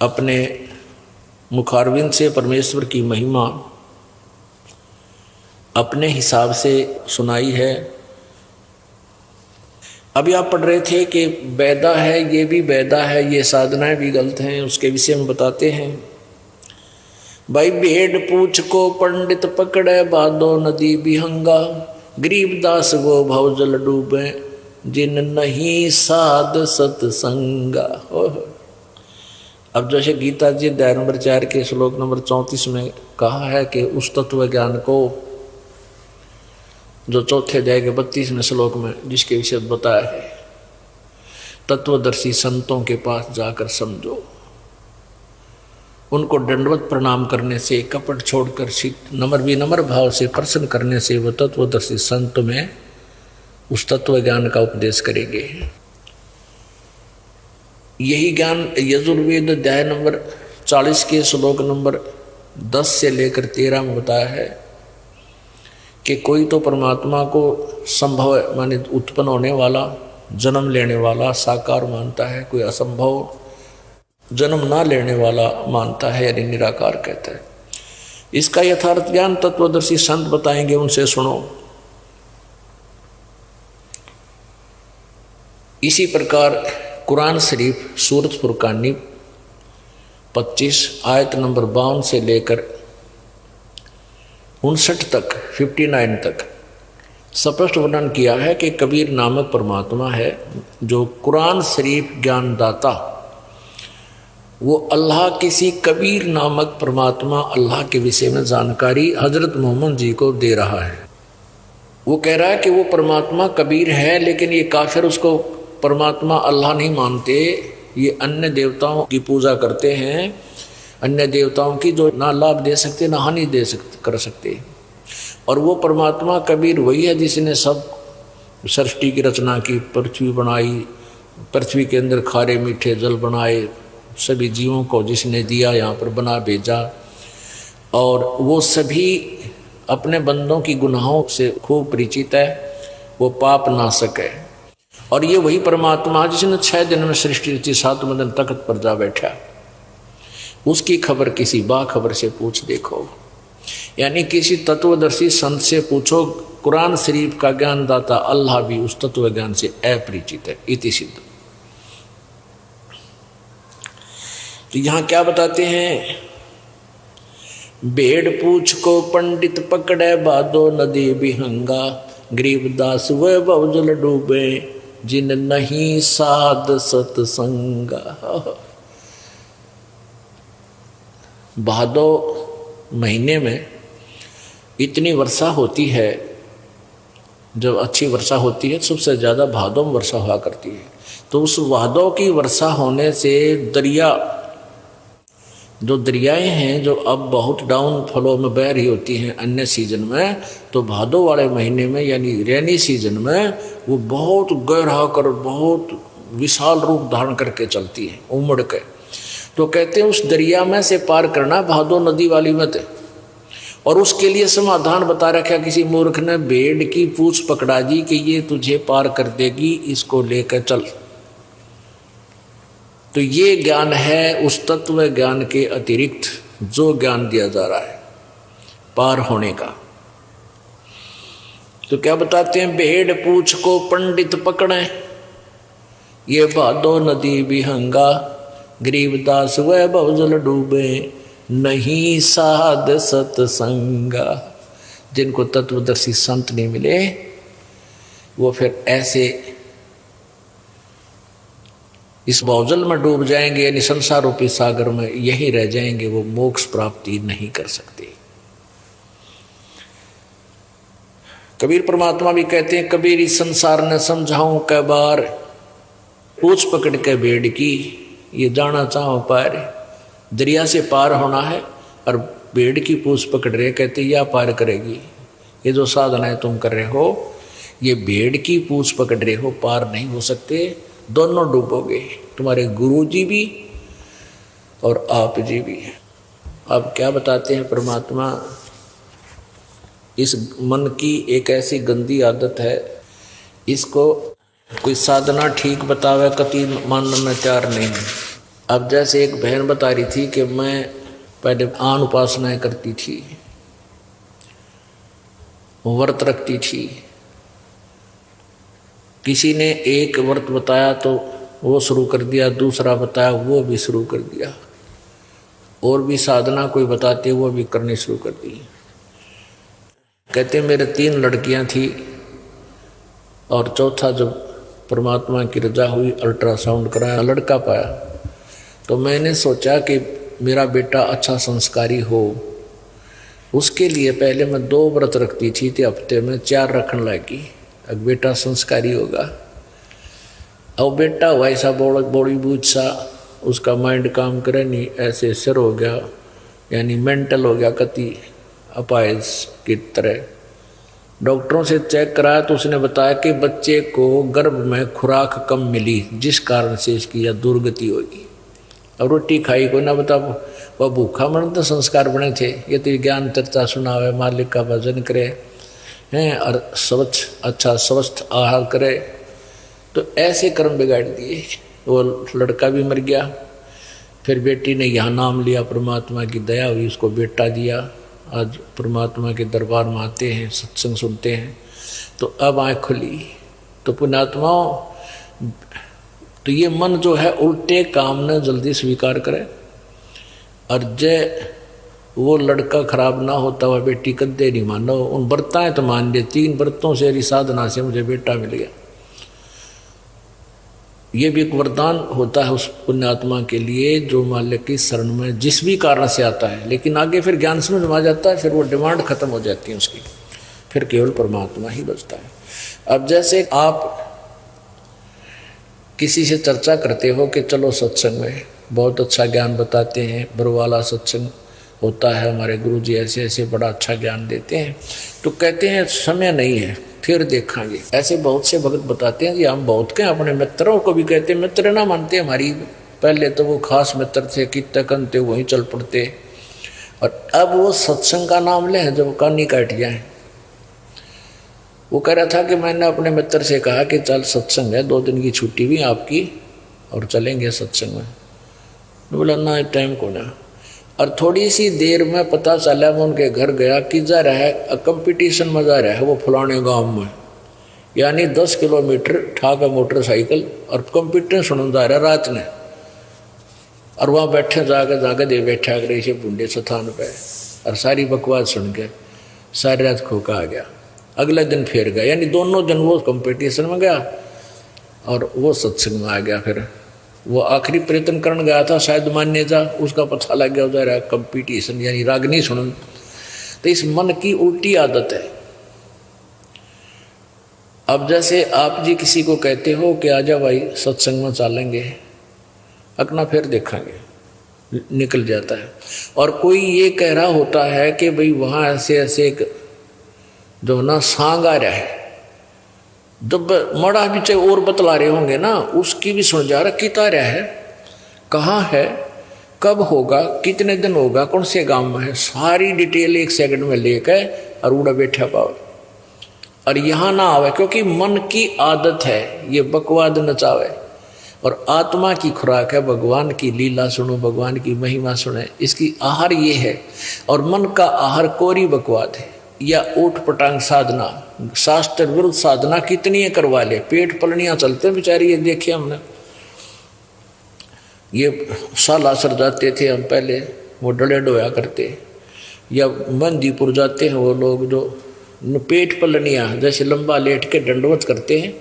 अपने मुखारविंद से परमेश्वर की महिमा अपने हिसाब से सुनाई है। अभी आप पढ़ रहे थे कि वैदा है, ये भी वैदा है, ये साधनाएं भी गलत हैं, उसके विषय में बताते हैं। भाई भेड़ पूछ को पंडित पकड़े, बादो नदी बिहंगा, गरीबदास वो भव जल डूबे, जिन नहीं साध सत्संगा। अब जैसे गीता जी अध्याय नंबर 4 के श्लोक नंबर 34 में कहा है कि उस तत्व ज्ञान को जो चौथे अध्याय के 32वें श्लोक में जिसके विषय बताया है, तत्वदर्शी संतों के पास जाकर समझो, उनको दंडवत प्रणाम करने से, कपट छोड़कर नम्र विनम्र भाव से प्रसन्न करने से वो तत्वदर्शी संत में उस तत्व ज्ञान का उपदेश करेंगे। यही ज्ञान यजुर्वेद अध्याय नंबर 40 के श्लोक नंबर 10 से लेकर 13 में बताया है कि कोई तो परमात्मा को संभव माने उत्पन्न होने वाला, जन्म लेने वाला साकार मानता है, कोई असंभव जन्म ना लेने वाला मानता है, यानी निराकार कहता है। इसका यथार्थ ज्ञान तत्वदर्शी संत बताएंगे, उनसे सुनो। इसी प्रकार कुरान शरीफ सूरत फुरकानी 25 आयत नंबर 52 से लेकर 59 तक 59 तक स्पष्ट वर्णन किया है कि कबीर नामक परमात्मा है जो कुरान शरीफ ज्ञानदाता, वो अल्लाह किसी कबीर नामक परमात्मा अल्लाह के विषय में जानकारी हजरत मोहम्मद जी को दे रहा है। वो कह रहा है कि वो परमात्मा कबीर है, लेकिन ये काफिर उसको परमात्मा अल्लाह नहीं मानते, ये अन्य देवताओं की पूजा करते हैं, अन्य देवताओं की जो ना लाभ दे सकते ना हानि कर सकते। और वो परमात्मा कबीर वही है जिसने सब सृष्टि की रचना की, पृथ्वी बनाई, पृथ्वी के अंदर खारे मीठे जल बनाए, सभी जीवों को जिसने दिया यहाँ पर बना भेजा, और वो सभी अपने बंदों की गुनाहों से खूब परिचित है, वो पाप नाशक है। और ये वही परमात्मा जिसने 6 दिन में सृष्टि रची, 7वें दिन तख्त पर जा बैठा, उसकी खबर किसी बाखबर से पूछ देखो, यानी किसी तत्वदर्शी संत से पूछो। कुरान शरीफ का ज्ञानदाता अल्लाह भी उस तत्व ज्ञान से अपरिचित है, इति सिद्ध। तो यहाँ क्या बताते हैं, भेड़ पूछ को पंडित पकड़े, बादो नदी बिहंगा, गरीबदास वह भवजल डूबे, जिन नहीं साध सत्संगा। भादो महीने में इतनी वर्षा होती है, जब अच्छी वर्षा होती है सबसे ज़्यादा भादों में वर्षा हुआ करती है। तो उस भादों की वर्षा होने से दरिया, जो दरियाएं हैं जो अब बहुत डाउन फ्लो में बह रही होती हैं अन्य सीजन में, तो भादों वाले महीने में यानी रेनी सीजन में वो बहुत गहरा कर बहुत विशाल रूप धारण करके चलती है उमड़ के। तो कहते हैं उस दरिया में से पार करना भादो नदी वाली मत। और उसके लिए समाधान बता रखा किसी मूर्ख ने, भेड़ की पूंछ पकड़ा दी कि ये तुझे पार कर देगी, इसको लेकर चल। तो ये ज्ञान है उस तत्व ज्ञान के अतिरिक्त जो ज्ञान दिया जा रहा है पार होने का। तो क्या बताते हैं, भेड़ पूंछ को पंडित पकड़े, ये भादो नदी विहंगा, गरीबदास वह भवजल डूबे, नहीं साध सत्संगा। जिनको तत्वदर्शी संत नहीं मिले वो फिर ऐसे इस भवजल में डूब जाएंगे, यानी संसार रूपी सागर में यही रह जाएंगे, वो मोक्ष प्राप्ति नहीं कर सकते। कबीर परमात्मा भी कहते हैं, कबीर इस संसार ने समझाऊं कै बार, पूछ पकड़ के भेड़ की ये जाना चाहो पार। दरिया से पार होना है और भेड़ की पूछ पकड़ रहे, कहते या पार करेगी। ये जो साधनाएं तुम कर रहे हो ये भेड़ की पूछ पकड़ रहे हो, पार नहीं हो सकते, दोनों डूबोगे, तुम्हारे गुरु जी भी और आप जी भी। अब क्या बताते हैं परमात्मा, इस मन की एक ऐसी गंदी आदत है, इसको कोई साधना ठीक बतावे कति मानने में तैयार नहीं है। अब जैसे एक बहन बता रही थी कि मैं पहले आन उपासनाएं करती थी, व्रत रखती थी, किसी ने एक व्रत बताया तो वो शुरू कर दिया, दूसरा बताया वो भी शुरू कर दिया, और भी साधना कोई बताते वो भी करनी शुरू कर दी। कहते मेरे 3 लड़कियां थी और चौथा जब परमात्मा की रजा हुई अल्ट्रासाउंड कराया, लड़का पाया। तो मैंने सोचा कि मेरा बेटा अच्छा संस्कारी हो, उसके लिए पहले मैं 2 व्रत रखती थी, तो हफ्ते में 4 रखने लगी। अब बेटा संस्कारी होगा। अब बेटा वैसा बड़ी बूझ सा, उसका माइंड काम करे नहीं, ऐसे सिर हो गया, यानी मेंटल हो गया, कति अपाहिज की तरह। डॉक्टरों से चेक कराया तो उसने बताया कि बच्चे को गर्भ में खुराक कम मिली, जिस कारण से इसकी यह दुर्गति होगी। अब रोटी खाई को ना बता, वह भूखा मरण तो संस्कार बने थे। ये तो ज्ञान चर्चा सुनावे, मालिक का भजन करे हैं और स्वच्छ अच्छा स्वस्थ आहार करे, तो ऐसे कर्म बिगाड़ दिए। वो लड़का भी मर गया। फिर बेटी ने यहाँ नाम लिया, परमात्मा की दया हुई, उसको बेटा दिया। आज परमात्मा के दरबार में आते हैं, सत्संग सुनते हैं, तो अब आँख खुली। तो पुण्यात्माओं, तो ये मन जो है उल्टे काम न जल्दी स्वीकार करे, और जय वो लड़का खराब ना होता हुआ बेटी कद्दे नहीं मानो। उन व्रताएं तो मान लिए, 3 व्रतों से साधना से मुझे बेटा मिल गया। ये भी एक वरदान होता है उस पुण्यात्मा के लिए जो मालिक की शरण में जिस भी कारण से आता है, लेकिन आगे फिर ज्ञान समझ में आ जाता है, फिर वो डिमांड खत्म हो जाती है उसकी, फिर केवल परमात्मा ही बचता है। अब जैसे आप किसी से चर्चा करते हो कि चलो सत्संग में, बहुत अच्छा ज्ञान बताते हैं, बरवाला सत्संग होता है, हमारे गुरुजी ऐसे ऐसे बड़ा अच्छा ज्ञान देते हैं, तो कहते हैं समय नहीं है, फिर देखेंगे। ऐसे बहुत से भगत बताते हैं कि हम बहुत के अपने मित्रों को भी कहते हैं, मित्र ना मानते हमारी, पहले तो वो खास मित्र थे, कितने कनते वहीं चल पड़ते, और अब वो सत्संग का नाम लें जब कानी काट जाए। वो कह रहा था कि मैंने अपने मित्र से कहा कि चल सत्संग है, 2 दिन की छुट्टी भी आपकी और चलेंगे सत्संग में। बोला ना टाइम को ना। और थोड़ी सी देर में पता चला, मैं उनके घर गया कि जा रहा है कंपटीशन में, जा रहा है वो फलाने गांव में, यानी 10 किलोमीटर ठाका मोटरसाइकिल, और कंपटीशन सुन जा रहा रात में, और वहाँ बैठे जाके दे बैठा करे से बूढ़े स्थान पे, और सारी बकवास सुन के सारी रात खोका आ गया। अगले दिन फिर गया, यानी दोनों दिन वो कंपटीशन में गया और वो सत्संग में आ गया। फिर वो आखिरी प्रयत्न करने गया था, शायद मान्य जा, उसका पता लग गया उधर है कंपटीशन, यानी रागनी सुन। तो इस मन की उल्टी आदत है। अब जैसे आप जी किसी को कहते हो कि आजा भाई सत्संग में चलेंगे, अपना फिर देखेंगे, निकल जाता है। और कोई ये कह रहा होता है कि भाई वहाँ ऐसे ऐसे एक जो ना सांग आ रहा है, जब मड़ा भी चाहे और बतला रहे होंगे ना, उसकी भी सुन जा रहा, किता रहा है, कहाँ है, कब होगा, कितने दिन होगा, कौन से गांव में है, सारी डिटेल 1 सेकंड में लेकर और उड़ा बैठा पाओ। और यहाँ ना आवे, क्योंकि मन की आदत है ये बकवाद नचावे, और आत्मा की खुराक है भगवान की लीला सुनो, भगवान की महिमा सुने, इसकी आहार ये है। और मन का आहार कोरी बकवाद है या ऊट पटांग साधना, शास्त्र विरुद्ध साधना कितनी करवा ले, पेट पलनियाँ चलते बेचारी, ये देखे हमने। ये सालासर जाते थे हम पहले, वो डले डोया करते, या मंदीपुर जाते हैं वो लोग जो पेट पलनियाँ जैसे लंबा लेट के दंडवत करते हैं,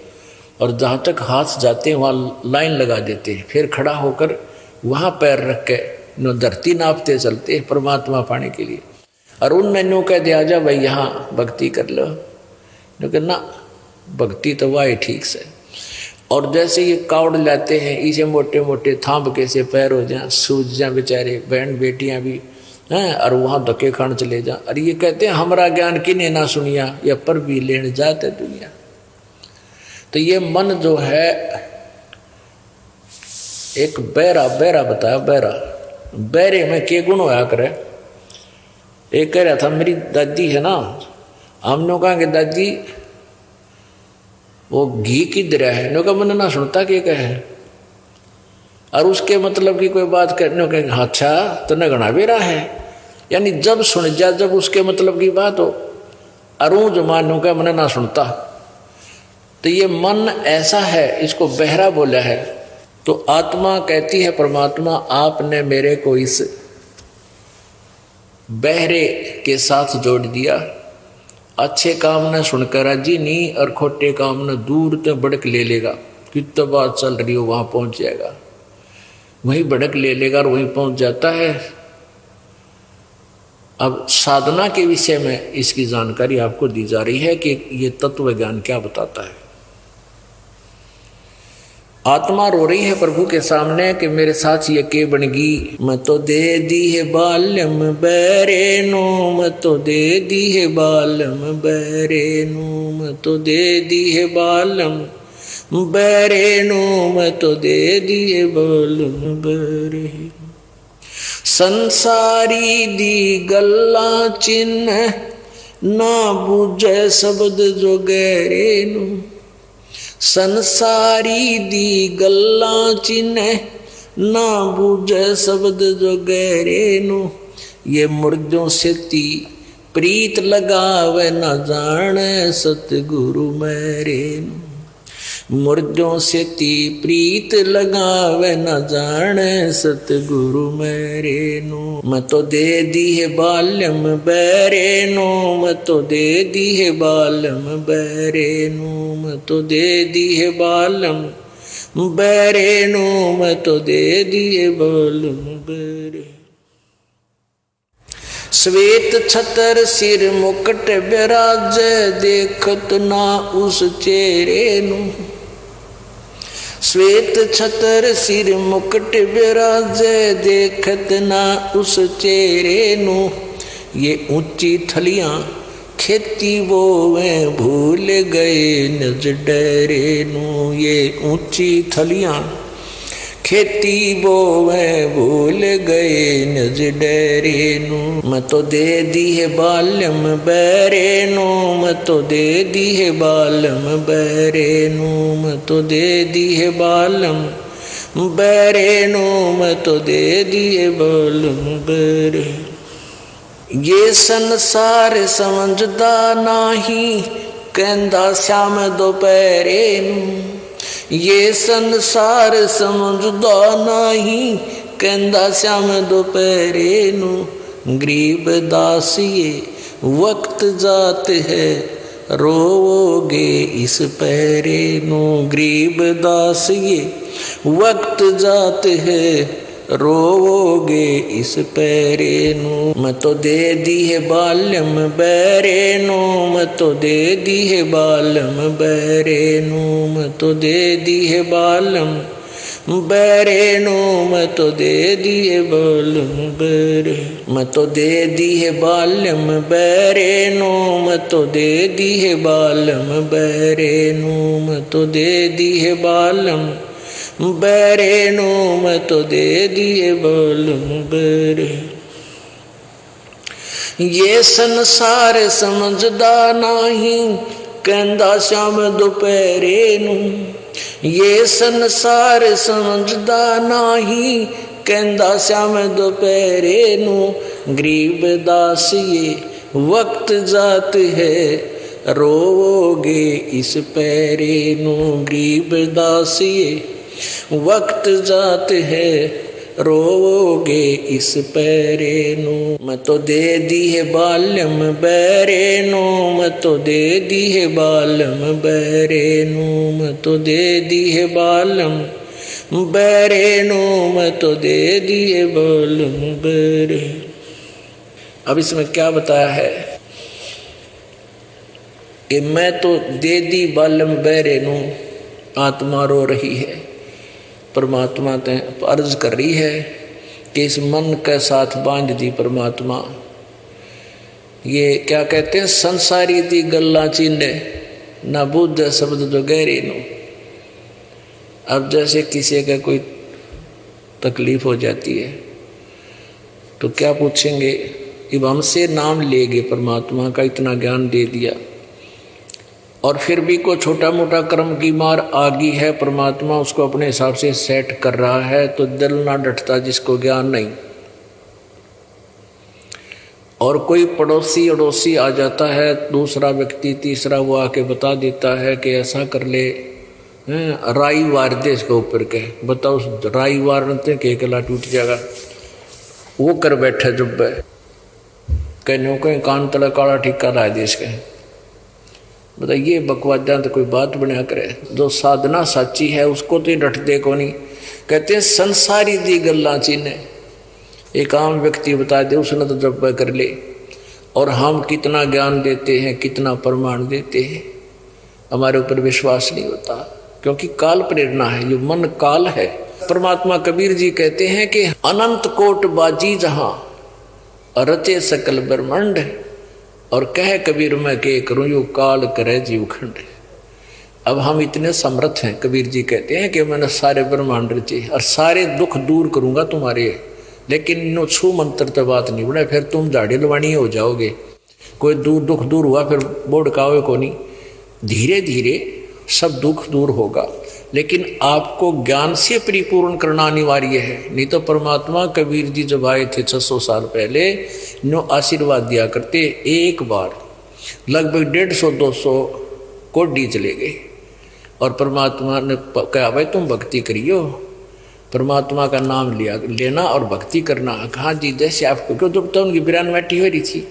और जहाँ तक हाथ जाते हैं वहाँ लाइन लगा देते हैं, फिर खड़ा होकर वहाँ पैर रख के धरती नापते चलते हैं परमात्मा पाने के लिए। और उनने न्यू कह दिया जा भाई यहाँ भक्ति कर लो, लेकिन ना भक्ति तो वाह ठीक से। और जैसे ये कावड़ लाते हैं, इसे मोटे मोटे थांब के से पैर हो जाए, सूझ जाए बेचारे बहन बेटियां भी हैं, और वहाँ धक्के खान चले जा। और ये कहते हैं हमारा ज्ञान किने ना सुनिया, या पर भी लेने जाते दुनिया। तो ये मन जो है एक बहरा बताया, बहरे में के गुण होया करे। एक कह रहा था मेरी दादी है ना, हमने कहा कि दादी वो घी किधर है, नो का मन ना सुनता के कहे, और उसके मतलब की कोई बात करने के अच्छा तो न गणा भी रहा है, यानी जब सुन जा, जब उसके मतलब की बात हो, अरू जो मानो का मन ना सुनता। तो ये मन ऐसा है, इसको बहरा बोला है। तो आत्मा कहती है परमात्मा आपने मेरे को इस बहरे के साथ जोड़ दिया, अच्छे काम न सुनकर राजी नहीं, और खोटे काम न दूर तक भड़क ले लेगा, कितना बात चल रही हो वहाँ पहुँच जाएगा, वहीं भड़क ले लेगा और वहीं पहुँच जाता है। अब साधना के विषय में इसकी जानकारी आपको दी जा रही है कि ये तत्व ज्ञान क्या बताता है। आत्मा रो रही है प्रभु के सामने कि मेरे साथ ये के बनगी, मैं तो दे दी है बाल्यम बैरेनो, मैं तो दे दी है बालम बैरेनो, मैं तो दे दी है बालम बैरेनो, मैं तो दे दी है बालम बैरेनो। संसारी दी गल्ला चिन्ह ना बूझे शब्द जो गहरेनु, संसारी दी गल्ला चिन्ह ना बूझे शब्द जो गहरेनु, ये मुर्दों से ती प्रीत लगावे न जाने सतगुरु मेरेनु, मुर्दों से ती प्रीत लगावे न जाने सतगुरु मेरेनु। मैं तो दे दी है बाल्यम बैरेनु, मैं तो दे दी है बाल्यम बैरेनु, मैं तो दे दी है बाल्यम बैरेनु, मैं तो दे दी है बाल्यम बैरेनु। श्वेत छतर सिर मुकुट विराज, देखत ना उस चेहरे नु, श्वेत छतर सिर मुकुट विराज, देखत ना उस चेहरे नु, ये ऊंची थलियां खेती वो वे भूल गए नज डरे नु, ये ऊंची थलियां खेती बोवे भूल गए नज डरे नु, मैं तो दे दी है बाल्यम बैरेनु, मैं तो दे दी है बाल्यम बैरेनु, मैं तो दे दी है बाल्यम बैरेनु, मैं तो दे दी है बाल्यम बैरेनु। ये संसार समझदा नाही कहंदा श्याम दोपहरे नु, ये संसार समझदा नहीं कहंदा श्याम दोपहरे नु, गरीब दास ये वक्त जात है रोओगे इस पहरे नु, गरीब दास ये वक्त जात है रोवोगे इस पैरे नू। मैं तो दे दी है बाल्यम बैरे नू, मैं तो दे दी है बाल्यम बैरे नू, मैं तो दे दी है बाल्यम बैरे नू, मैं तो दे दी है बाल्यम बैरे, मैं तो दे दी है बाल्यम बैरे नू, मैं तो दे दी है बाल्यम बैरे नू, मैं तो दे दी है बाल्यम बैरे नू, मैं तो दे दी है बाल्यम बैरे। ये संसार समझदा नाही कहंदा श्याम दोपहरे नू, ये संसार समझदा नाही कहंदा श्याम दोपहरे नू। गरीब दास ये वक्त जात है रोवोगे इस पैरे नू, गरीब दास ये वक्त जात है रोवोगे इस पैरे नू। मैं तो दे दी है बाल्यम बैरे नू, मैं तो दे दी है बाल्यम बैरे नू, मैं तो दे दी है बाल्यम बैरे नू, मैं तो दे दी है बाल्यम बैरे। अब इसमें क्या बताया है कि मैं तो दे दी बाल्यम बैरे नू, आत्मा रो रही है, परमात्मा ते अर्ज कर रही है कि इस मन के साथ बांध दी परमात्मा। ये क्या कहते हैं, संसारी दी गल्ला चीने ना बुद्ध शब्द जो गहरी नो। अब जैसे किसी का कोई तकलीफ हो जाती है तो क्या पूछेंगे, अब हमसे नाम लेगे परमात्मा का, इतना ज्ञान दे दिया और फिर भी कोई छोटा मोटा कर्म की मार आ गई है, परमात्मा उसको अपने हिसाब से सेट कर रहा है, तो दिल ना डटता जिसको ज्ञान नहीं। और कोई पड़ोसी अड़ोसी आ जाता है, दूसरा व्यक्ति तीसरा, वो आके बता देता है कि ऐसा कर ले, राई वार दे इसके ऊपर के, बताओ राई वारते के गला टूट जाएगा, वो कर बैठे जब कहने कहीं कान तला काला टिक्का ला दे इसके। बताइए बकवादा तो कोई बात बना करे, जो साधना साची है उसको तो डटते को नहीं। कहते हैं संसारी दी गल्ला चीने, एक आम व्यक्ति बता दे उसने तो जब कर ले, और हम कितना ज्ञान देते हैं, कितना प्रमाण देते हैं, हमारे ऊपर विश्वास नहीं होता, क्योंकि काल प्रेरणा है, ये मन काल है। परमात्मा कबीर जी कहते हैं कि अनंत कोट बाजी जहां रचे सकल ब्रह्मांड, और कह कबीर मैं के करूं यो काल करे जीवखंड। अब हम इतने समर्थ हैं, कबीर जी कहते हैं कि मैंने सारे ब्रह्मांड रचे और सारे दुख दूर करूंगा तुम्हारे, लेकिन नो छू मंत्र तो बात नहीं बने, फिर तुम दाढ़ी लवाणी हो जाओगे। कोई दुख दूर हुआ फिर बोर्ड कावे को नहीं, धीरे धीरे सब दुख दूर होगा, लेकिन आपको ज्ञान से परिपूर्ण करना अनिवार्य है। नहीं तो परमात्मा कबीर जी जब आए थे 600 साल पहले, नो आशीर्वाद दिया करते, एक बार लगभग 150-200 कोडी चले गए, और परमात्मा ने कहा भाई तुम भक्ति करियो, परमात्मा का नाम लिया लेना और भक्ति करना। कहा जी जैसे आपको, क्यों जब तो उनकी बिरान बैठी हो रही थी,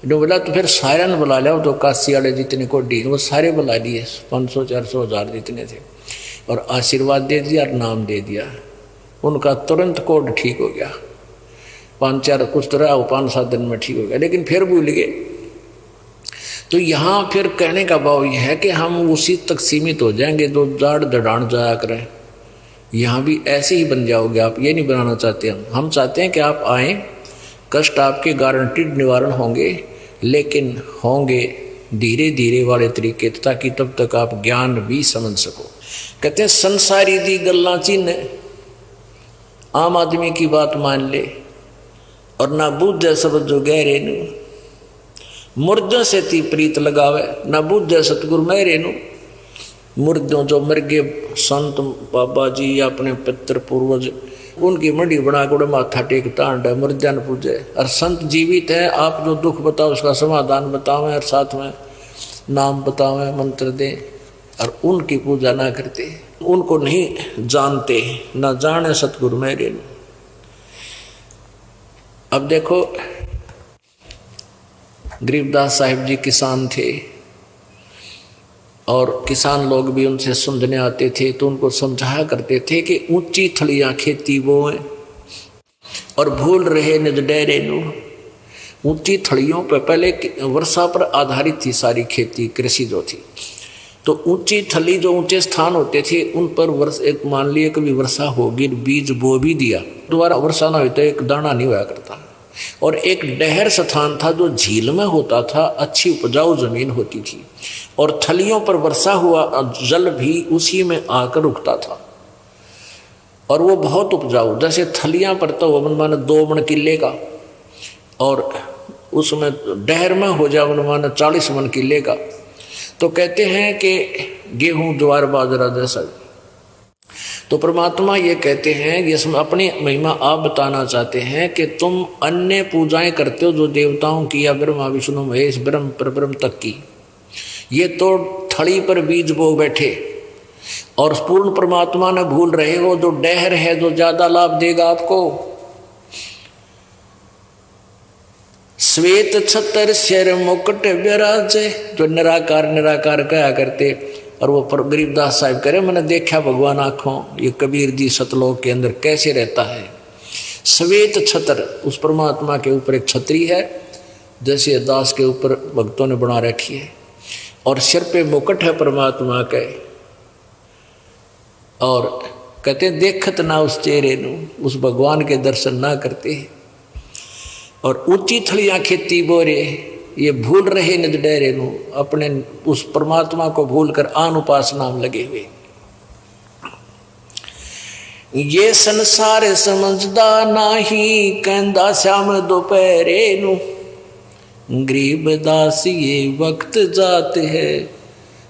ने बोला तो फिर सारे ने बुला लिया, तो काशी वाले जितने कोडी वो सारे बुला लिए, 500-400,000 जितने थे, और आशीर्वाद दे दिया और नाम दे दिया। उनका तुरंत कोड ठीक हो गया, 5-4 कुछ तो रहा, वो 5-7 दिन में ठीक हो गया, लेकिन फिर भूल गए। तो यहाँ फिर कहने का भाव यह है कि हम उसी तक सीमित हो जाएंगे जो दाढ़ दड़ान जाया करें। यहाँ भी ऐसे ही बन जाओगे आप, ये नहीं बनाना चाहते हम चाहते हैं कि आप आएँ, कष्ट आपके गारंटीड निवारण होंगे, लेकिन होंगे धीरे धीरे वाले तरीके, ताकि तब तक आप ज्ञान भी समझ सको। कहते हैं संसारी दी गल्ला चिन्ह, आम आदमी की बात मान ले और ना बुझे सब जो गहरे नु, मुर्दों से ती प्रीत लगावे ना बुझे सतगुरु मेरे नु। मुर्दों जो मर गए संत बाबा जी या अपने पितर पूर्वज, उनकी मंडी बना कर माथा टेक तांड है, मुर्दन पूजे। और संत जीवित है, आप जो दुख बताओ उसका समाधान बतावें और साथ में नाम बतावें, मंत्र दें, और उनकी पूजा ना करते, उनको नहीं जानते, ना जाने सतगुरु मेरे। अब देखो गरीबदास साहिब जी किसान थे, और किसान लोग भी उनसे सुनने आते थे, तो उनको समझाया करते थे कि ऊंची थलियां खेती बोएं, और भूल रहे निज डेरे नू। ऊंची थड़ियों पर पहले वर्षा पर आधारित थी सारी खेती कृषि जो थी, तो ऊंची थली जो ऊंचे स्थान होते थे उन पर वर्ष एक मान लिया कभी वर्षा होगी, बीज बो भी दिया, दोबारा वर्षा ना हुई तो एक दाना नहीं हुआ करता। और एक डहर स्थान था जो झील में होता था, अच्छी उपजाऊ जमीन होती थी, और थलियों पर वर्षा हुआ जल भी उसी में आकर रुकता था, और वो बहुत उपजाऊ। जैसे थलियां पर तो वन माने 2 मन किले का, और उसमें डहर में हो जाए वन माने 40 मन किले का। तो कहते हैं कि गेहूं ज्वार बाजरा जैसा। तो परमात्मा ये कहते हैं, ये अपनी महिमा आप बताना चाहते हैं कि तुम अन्य पूजाएं करते हो जो देवताओं की या ब्रह्मा विष्णु महेश ब्रह्म परब्रह्म तक की, ये तो थड़ी पर बीज बो बैठे, और पूर्ण परमात्मा ने भूल रहे हो जो डहर है, जो ज्यादा लाभ देगा आपको। श्वेत छतर शेर मुकुट विराजे, जो निराकार निराकार कहा करते, और वो पर गरीबदास साहिब करे मैंने देखा भगवान आँखों, ये कबीर जी सतलोक के अंदर कैसे रहता है। श्वेत छतर, उस परमात्मा के ऊपर एक छतरी है जैसे दास के ऊपर भक्तों ने बना रखी है, और सिर पे मुकुट है परमात्मा के, और कहते देखत ना उस चेहरे नू, उस भगवान के दर्शन ना करते। और ऊंची थलियां खेती बोरे, ये भूल रहे निज डेरे नू, अपने उस परमात्मा को भूलकर आन उपासना में लगे हुए। ये संसार समझदा नाही, कहंदा श्याम दोपहरे नू, गरीब दास ये वक्त जाते है,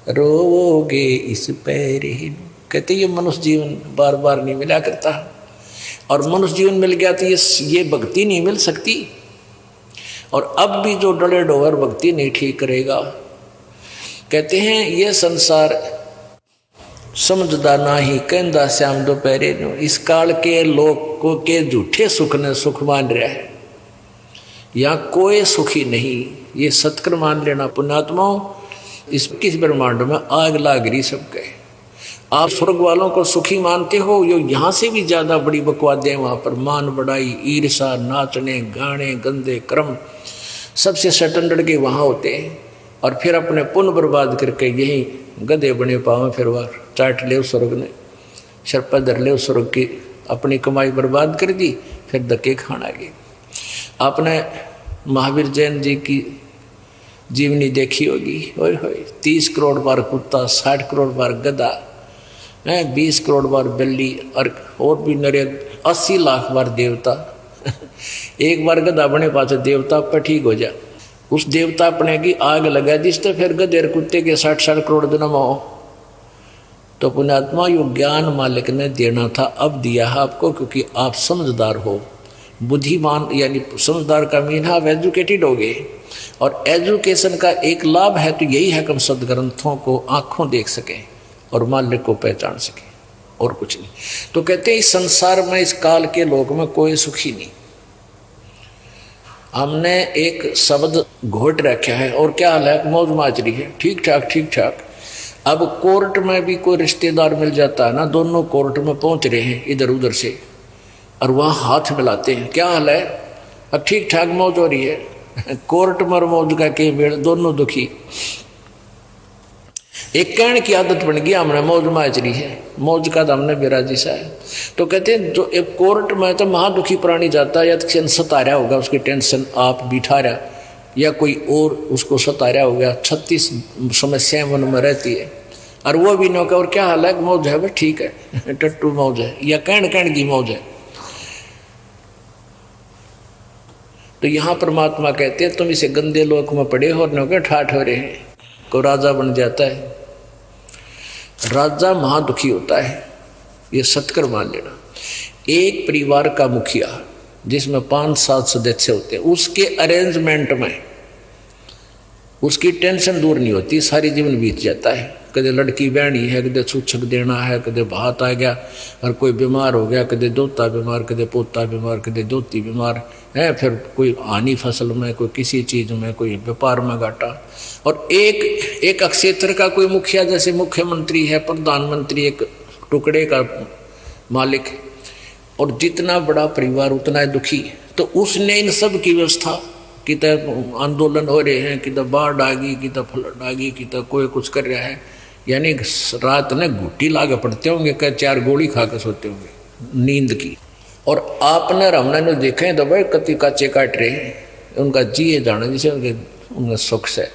रोवोगे इस पैरे नू। कहते ये मनुष्य जीवन बार बार नहीं मिला करता, और मनुष्य जीवन मिल गया तो ये भक्ति नहीं मिल सकती। और अब भी जो डले डोवर भक्ति नहीं ठीक करेगा, कहते हैं ये संसार समझदा नाही, कहंदा श्याम दोपहरे नू। इस काल के लोग को के झूठे सुख ने सुख मान रहा है, यहाँ कोई सुखी नहीं, ये सत्कर मान लेना पुण्यात्माओं। इस किस ब्रह्मांड में आग लाग रही सबके। आप स्वर्ग वालों को सुखी मानते हो, यो यहाँ से भी ज्यादा बड़ी बकवादें वहाँ पर, मान बढ़ाई, ईर्षा, नाचने गाने गंदे कर्म सबसे सटंडड़ के वहाँ होते हैं। और फिर अपने पुण्य बर्बाद करके यही गधे बने पावे, फिर वह चाट ले स्वर्ग ने, सर पर धर ले स्वर्ग की अपनी कमाई बर्बाद कर दी, फिर धक्के खाना गए। आपने महावीर जैन जी की जीवनी देखी होगी, ओए होए 30 करोड़ बार कुत्ता, 60 करोड़ बार गधा, 20 करोड़ बार बिल्ली, और भी नरे 80 लाख बार देवता। एक बार गधा बने पास देवता पर ठीक हो जा, उस देवता अपने की आग लगा दी, तो फिर गधेर कुत्ते के 60 करोड़ जन्म हो। तो पुण्यात्मा यो ज्ञान मालिक ने देना था, अब दिया है आपको, क्योंकि आप समझदार हो, बुद्धिमान, यानी समझदार का मीन आप एजुकेटेड हो गए। और एजुकेशन का एक लाभ है तो यही है कि हम सदग्रंथों को आंखों देख सकें और मालिक को पहचान सकें, और कुछ नहीं। तो कहते हैं इस संसार में, इस काल के लोक में कोई सुखी नहीं। हमने एक शब्द घोट रखा है, और क्या हाल है, मौज माजरी है, ठीक ठाक ठीक ठाक। अब कोर्ट में भी कोई रिश्तेदार मिल जाता है ना, दोनों कोर्ट में पहुंच रहे हैं इधर उधर से, और वहाँ हाथ मिलाते हैं, क्या हाल है, अब ठीक ठाक मौज हो रही है। कोर्ट में और मौज का के बेड़, दोनों दुखी। एक कहने की आदत बन गई हमने, मौज माजरी है, मौज का हमने बिराजी सा है। तो कहते हैं जो एक कोर्ट में तो महादुखी प्राणी जाता है, या तो सता रहा होगा, उसकी टेंशन आप बिठा रहा, या कोई और उसको सता रहा होगा, 36 समस्याएं मन में रहती है, और वो भी नौका, और क्या हाल है, मौज है, बस ठीक है, टट्टू मौज है, या कहन की मौज है। तो यहाँ परमात्मा कहते हैं तुम इसे गंदे लोक में पड़े हो, नौके ठाठ हो रहे हैं। को राजा बन जाता है, राजा महादुखी होता है, ये सत्कर मान लेना। एक परिवार का मुखिया जिसमें 5-7 सदस्य होते हैं, उसके अरेंजमेंट में उसकी टेंशन दूर नहीं होती, सारी जीवन बीत जाता है। कदे लड़की बहनी है, कदे सूचक देना है, कदे भात आ गया, और कोई बीमार हो गया, कदे दोता बीमार, कदे पोता बीमार, कदे दोती बीमार है, फिर कोई हानि फसल में, कोई किसी चीज़ में, कोई व्यापार में घाटा। और एक क्षेत्र का कोई मुखिया, जैसे मुख्यमंत्री है, प्रधानमंत्री, एक टुकड़े का मालिक, और जितना बड़ा परिवार उतना दुखी। तो उसने इन सब की व्यवस्था, कितना आंदोलन हो रहे हैं, कितना बाढ़ आ गई, कितना फ्लड आ गई, कितना कोई कुछ कर रहा है, यानी रात ने घुट्टी लागे पड़ते होंगे, क्या 4 गोली खा के सोते होंगे नींद की। और आपने हमने ने देखे तो भाई कति काचे काट रहे हैं, उनका जिए जाना जिसे उनके सुख से।